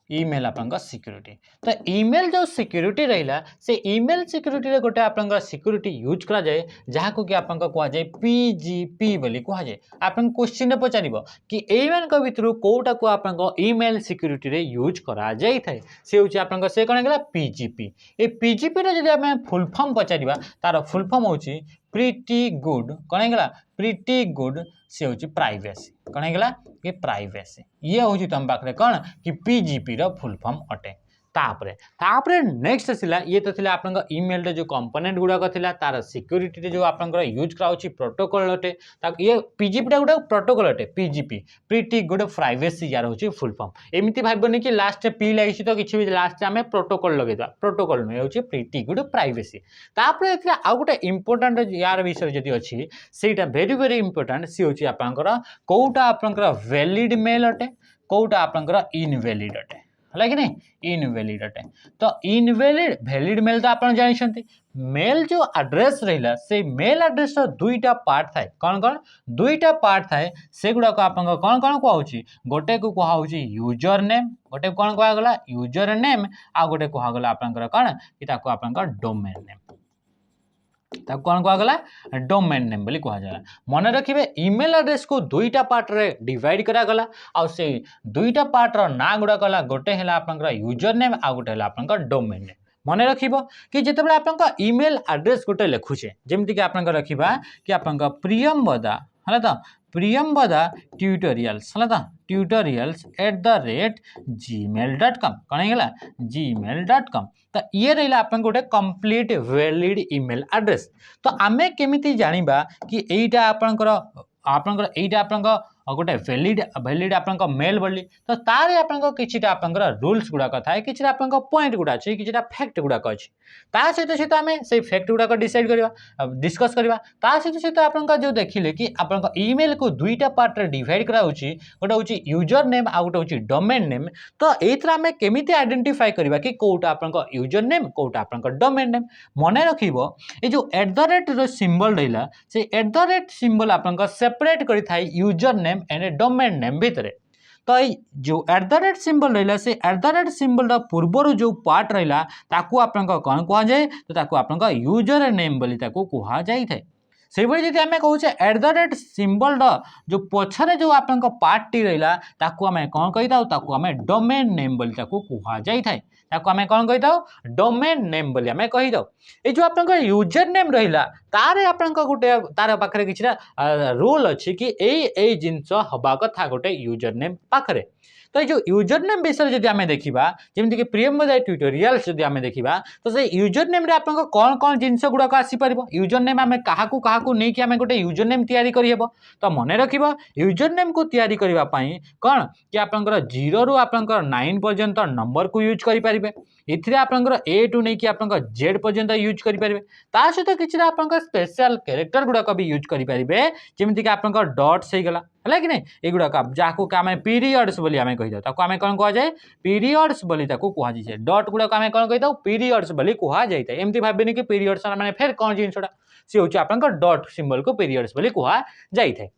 ईमेल आपनका सिक्योरिटी तो ईमेल जो सिक्योरिटी रहिला से ईमेल सिक्योरिटी रे गोटे आपनका सिक्योरिटी यूज करा जाए जहा को कि आपनका कहा जाए पीजीपी बोली कहा जाए आपन क्वेश्चन रे पचारिबो कि एवन को भितरु कोटा को आपनका ईमेल सिक्योरिटी रे यूज करा जाई थाए से होची आपनका से कोन गेला पीजीपी ए पीजीपी रे जदि हम फुल फॉर्म पचारिबा तार फुल फॉर्म होची प्रीटी गुड कोन गेला प्रीटी गुड से होची प्राइवेसी कोन गेला कि प्राइवेसी ये होची तम पाखरे कोन कि पीजीपी रो फुल फॉर्म अटे तापरे नेक्स्ट थिला ये तो थिला आपन ईमेल रे जो कंपोनेंट गुडा को थिला तार सिक्योरिटी रे जो आपन यूज कराउची प्रोटोकॉल अटे ता ये पीजीपी टा गुडा प्रोटोकॉल अटे पीजीपी प्रीटी गुड प्राइवेसी यार होची फुल फॉर्म एमिति भाबनी कि लास्ट पी लागिछि तो किछि भी लास्ट हमें प्रोटोकॉल लगेदा प्रोटोकॉल में होची प्रीटी गुड प्राइवेसी तापरे थिला आ गुटे इंपोर्टेंट यार विषय जदी अछि सेटा वेरी इंपोर्टेंट सी होची आपनकर कोउटा आपनकर वैलिड मेल अटे कोउटा आपनकर इनवैलिड अटे हला कि नहीं इनवैलिड अटे तो इनवैलिड वैलिड मेल तो आपन जानिछंती मेल जो एड्रेस रहिला से मेल एड्रेस रो दुईटा पार्ट थाए कोन दुईटा पार्ट थाए से गुडा को आपन कोन को होची गोटे को कहा होची यूजर नेम गोटे कोन कहा गला यूजर नेम आ गोटे कहा गला आपनकर कोन कि ताको आपनकर डोमेन नेम ताको कोन कहा गला डोमेन नेम बोली कहा जाला मन रखिबे ईमेल एड्रेस को दुईटा पार्ट रे डिवाइड करा गला आ से दुईटा पार्ट रो ना गुडा गला गोटे हला आपनकर यूजर नेम आ गोटे हला आपनकर डोमेन नेम मन रखिबो कि जेतेबेले आपनकर ईमेल एड्रेस गोटे लिखुछे जेमति कि आपनकर रखिबा कि आपनकर प्रियंवदा हला त प्रियंवदा ट्यूटोरियल्स हला त tutorials@gmail.com कौन है gmail.com तो ये रहा आपन गोटे कंप्लीट वैलिड ईमेल एड्रेस तो आमे केमिति जानिबा कि एटा आपनकर एटा आपनकर गोटे वैलिड आपनकर मेल बोली तो तारे आपनकर किछिटा आपनकर रूल्स गुडा कथा है किछिटा आपनकर पॉइंट गुडा अछि किछिटा फैक्ट गुडा अछि ता सहित आमे से फैक्ट गुडा को डिसाइड करबा डिस्कस करबा ता सहित आपनकर जो देखिले कि आपनकर ईमेल को दुईटा पार्ट रे डिवाइड करा होची गोटे होची यूजर नेम आ गोटे होची डोमेन नेम तो एथरा आमे केमिति आइडेंटिफाई करबा कि कोटा आपनकर यूजर नेम कोटा आपनकर डोमेन नेम मने रखिबो ए जो @ रो सिंबल रहिला से @ सिंबल आपनकर सेपरेट करि थाई user name and domain name भितरे तो जो एट द रेट सिंबल रहा से एट द रेट सिंबल पूर्वर जो पार्ट रहा ताकू आपन कौन कह जाए तो ताकू आपन यूजर नेम बोली ताकू कह जाई थाए से भाई जब आम कहे एट द रेट सिंबल जो पछरे जो आप पार्ट टी रहा ताकू आम कौन कही था ताकू आम डोमेन नेम बोली ताकू कह जाई थाए ताकू आम कौन कही था डोमेन नेम बोली आम कही था ये जो आप यूजर नेम रहा तार आप गोटे तार पाखे कि रूल अच्छी कि यही जिनस हवा कथा गोटे यूजर नेम पाखे तो ये जो यूजर नेम विषय जब आम देखा जमीक प्रियम बजाय ट्यूटोरियल्स जब आम देखा तो से यूजर नेम आप कौन कौन जिनस गुड़ाक आसीपर यूजर नेम आम क्या नहीं आम गोटे यूजर नेम तैयारी करहब तो मन रख यूजर नेम को तैयारी करने कौन कि आप 0 रू आप 9 पर्यंत नंबर को यूज करेंगे इथिरे आपनकर ए टू नहीं कि आपनकर जेड पर्यंत यूज करेंगे ता सहित किसी आपनकर स्पेशल कैरेक्टर गुड़ाक भी यूज करेंगे जमीक कि आपनकर डॉट्स हो गला है कि नहीं एगुड़ाक जहाँ आम पीरियड्स बोली आम कही था आम कौन कह जाए पीरियड्स बोली कहुए डॉट गुड़ाक आम कौन कही था पीरियड्स बोली कहुए एमती भाविनी कि पीरियड्स मैंने फेर कौन जिनसा सी हूँ आपनकर डॉट सिंबल को पीरियड्स बोली कहुए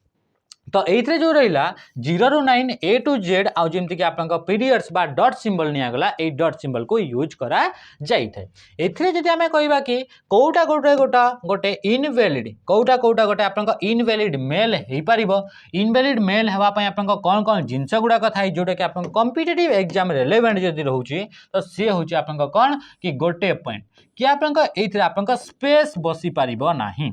तो ये जो रहा 0 रू 9 ए टू जेड आउ जमती कि आप पीरियड्स बा डॉट सिंबल निगला ए डॉट सिंबल को यूज करा जाए एथिरे जदि आमे कहबा कि कोटा गोटे गोटा गोटे इनवैलिड कोटा कोटा गोटे आप इनवैलिड मेल हो पारिबो इनवैलिड मेल हेबा पय आप कौन कौन जिनस गुड़ाक थाई जोटा कि आप कॉम्पिटिटिव एग्जाम रेलेवेंट जदि रहउची तो सी हूँ आप कौन कि गोटे पॉइंट कि आप स्पेस बसी पारिबो नाही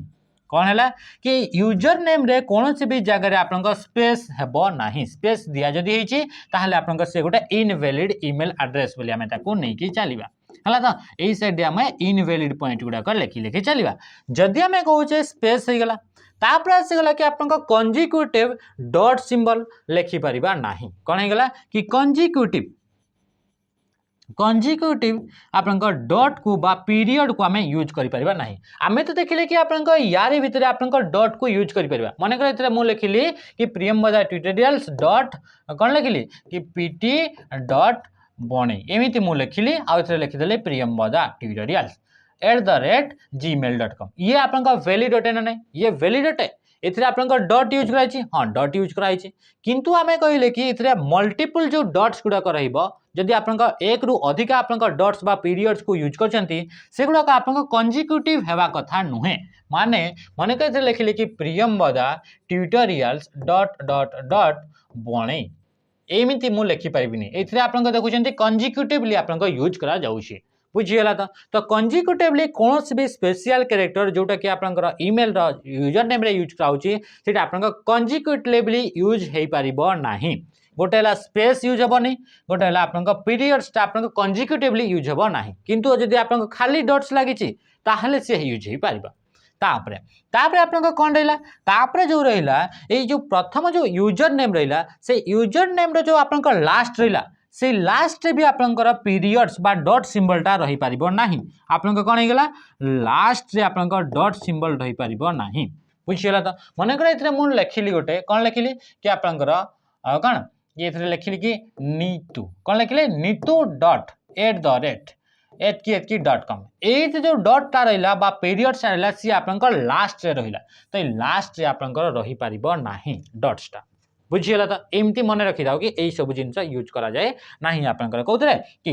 कौन है कि यूजर नेम रे कौन सी भी जगह रे आपन स्पेस हेबो नाही स्पेस दिया जदि होईची ताहले आपन से गोटे इनवैलिड ईमेल एड्रेस बोली हमें ताको नहीं कि चलिबा हला तो एई साइड हमें इनवैलिड पॉइंट गुडा कर लिखि चलिबा जदि हमें कहूचे स्पेस हो गला तापर आसीगला कि आप कंजिक्यूटिव डॉट सिंबल लिखि परिबा नाही कौन है गला कि कंजिक्यूटिव आप डॉट को बा पीरियड को आम यूज करें ना आम तो देखिले कि आप यार भितर आप डॉट को यूज करें मन कर मुझे लिखिली कि प्रियम बजा ट्यूटोरियल्स डॉट कौन लिखिली कि पीटी डॉट बणे एमती मुझे लिखिली आउ लिखिदेली प्रियम बजा ट्यूटोरियल्स @gmail.com ये आप वैलिड अटे ना नहीं ये वैलिड अटे इतने आप डॉट यूज कराई हाँ डॉट यूज कराई किंतु आम कहले कि इतने मल्टीपल जो डॉट्स गुड़ाक रही आप एक रु अधिक आप डॉट्स बा पीरियड्स को यूज कर गुड़ाक आप कंजिक्यूटिव हेबा कथा नुहे माने मन कर लिखिले कि प्रियम बदा ट्यूटोरियल्स डॉट डॉट डॉट बणे एमती मुझे लिखिपारि ये आप देखुं कंजिक्यूटिवली आप यूज करा जाउछि बुझीगला तो कंजिक्यूटिवली कौन भी स्पेशल कैरेक्टर जोटा कि आप ईमेल यूजर नेम रे यूज कराऊँगी आप कंजिक्यूटिवली यूज हो पार ना गोटे है स्पेस यूज हेनी गोटे है आप पीरियड्स आप कंजिक्यूटिवली यूज हे ना किंतु जदि आप खाली डॉट्स लगी ताहले से यूज हो पार तापरे आप कौन रहा तापरे जो रहा ये प्रथम जो यूजर नेम रहा से यूजर नेम जो आप लास्ट रहा से लास्ट भी आपंकर पीरियड्स बा डॉट सिंबलटा रही पारिबो नाही आपन कौन हो गला लास्ट रे आपन डॉट सिंबल रही पारिबो नाही बुझीगला तो मन कर इतने मुझे लिखिली गोटे कौन लिखिली कि आपंकर कौन ये लिखिली कि नीतू कौन लिखिले नीतू डॉट @@@.com ये जो डॉट रहा बा पीरियड्स रहा सी आपंकर लास्ट रे रहिला तो लास्ट रे आपंकर रही पारिबो नाही डॉट्सटा बुझीगला तो एमती मन रखी था कि यही सब जिन यूज करा जाए ना आपंकर कौन कि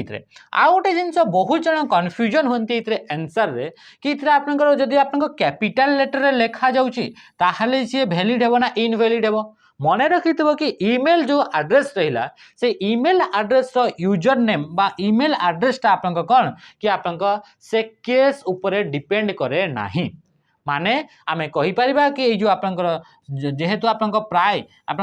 आउ गोटे जिन बहुत जन कन्फ्यूजन होती आंसर रे कि आपंकर जदि आप कैपिटल लेटर रे लिखा जाउची ताहले सी वैलिड हेबो ना इनवैलिड हेबो मन रखी कि ईमेल जो एड्रेस रहा से ईमेल एड्रेस यूजर नेम बा ईमेल एड्रेसटा आप कौन कि आप से केस उपरे डिपेंड करे नाही माने आमे कहि परिबा कि ये जो आपंकर जेहेतु आप प्राय आप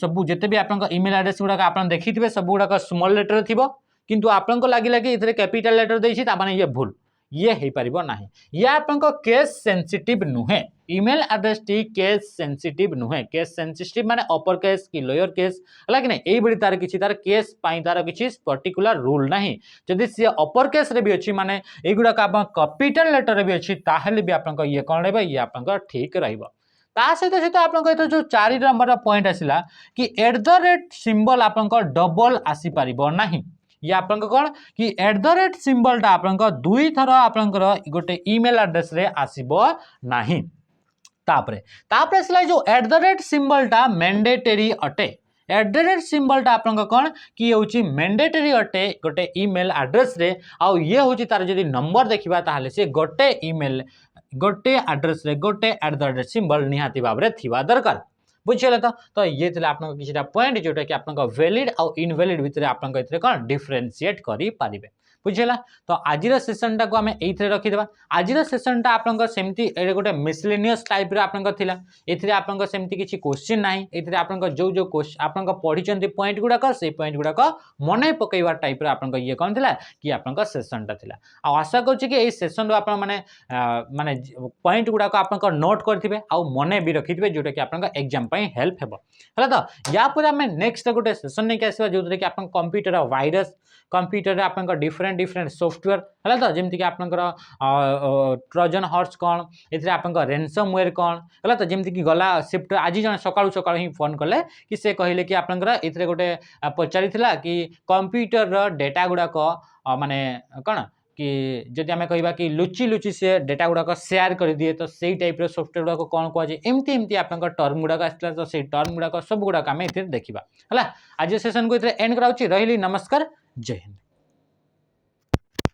सब जिते भी आप ईमेल एड्रेस गुड़ाक आप देखिथे सब गुड़ाक स्मॉल लेटर थिबो किंतु आपको लगिला कि इथरे कैपिटल लेटर देछि ता माने ये भूल ये हो पार ना ये आप केस सेंसिटिव नुहे email address T case sensitive नुहे केस सेंसिटिव माने अपर केस कि लोअर केस है कि नहीं यही तार किसी तार केस तार किसी पर्टिकुलर रूल ना जदि सी अपर केस रे भी अच्छी माने युड़ाक आप कैपिटल लेटर भी अच्छी ताहले भी आप ये कौन रहा ये आप ठीक रहिबो ता सहित सहित आप जो 4 नंबर पॉइंट आसला कि @ सिंबल आप डबल आसी पारिबो नाही ये आप कौन कि @ सिंबलटा आप दुई थर आप गोटे ईमेल एड्रेस रे आसीबो नाही तापरे तापरे जो @ सिंबलटा मैंडेटरी अटे एट सिंबलटा आपन कौन कि हूँ मैंडेटरी अटे गोटे ईमेल एड्रेस रे आउ ये हूँ तार जदि नंबर देखा ताहले से गोटे ईमेल गोटे एड्रेस रे गोटे एट द रेट सिंबल निहाती भाव में थिबा दरकार बुझे तो ये थे आप किसी पॉइंट जोटा कि आप वैलिड आउ इनवैलिड भितर आप कौन डिफरेंशिएट करें बुझेगा तो आज सेसन टाक आम ये रखीदे आज सेसन आप सेमती गोटे मिसलेनियस टाइप आपला ये आपमती किसी क्वेश्चन ना ये आप जो जो आप पढ़ी पॉइंट गुड़ाक से पॉइंट गुड़ाक मन पकईवा टाइप आप ये कौन था कि आप सेसनटा था आशा करुच्ची सेसन आप माने पॉइंट गुड़ाक आप नोट करेंगे आउ मन भी रखिथे जोटा कि आप एग्जाम हेल्प है तो यापर आम नेक्स्ट गोटे सेसन नहीं आसवा जो कि आप कंप्यूटर वायरस कंप्यूटर आप डिफरेंट डिफरेंट सॉफ्टवेयर है तो जमीक आप ट्रोजन हॉर्स कौन ये आप रेनसमवेयर कौन है तो जमीक गला शिफ्ट आज जन सकाळू सकाळू ही फोन कले कि से कहले कि आपंकर ये गोटे पचारि कि कंप्यूटर डेटा गुड़ाक माने कौन कि जदि आम कहवा कि लुचि लुचि से डेटा गुड़ाक शेयर कर दिए तो सही टाइप सॉफ्टवेयर गुड़ाक कौन कहुए एमती एमती आप टर्म गुड़ाक आसला तो से टर्म गुड़ाक सब गुड़ाक आम देखा है आज सेसन को एंड कराऊँ रही नमस्कार जय हिंद।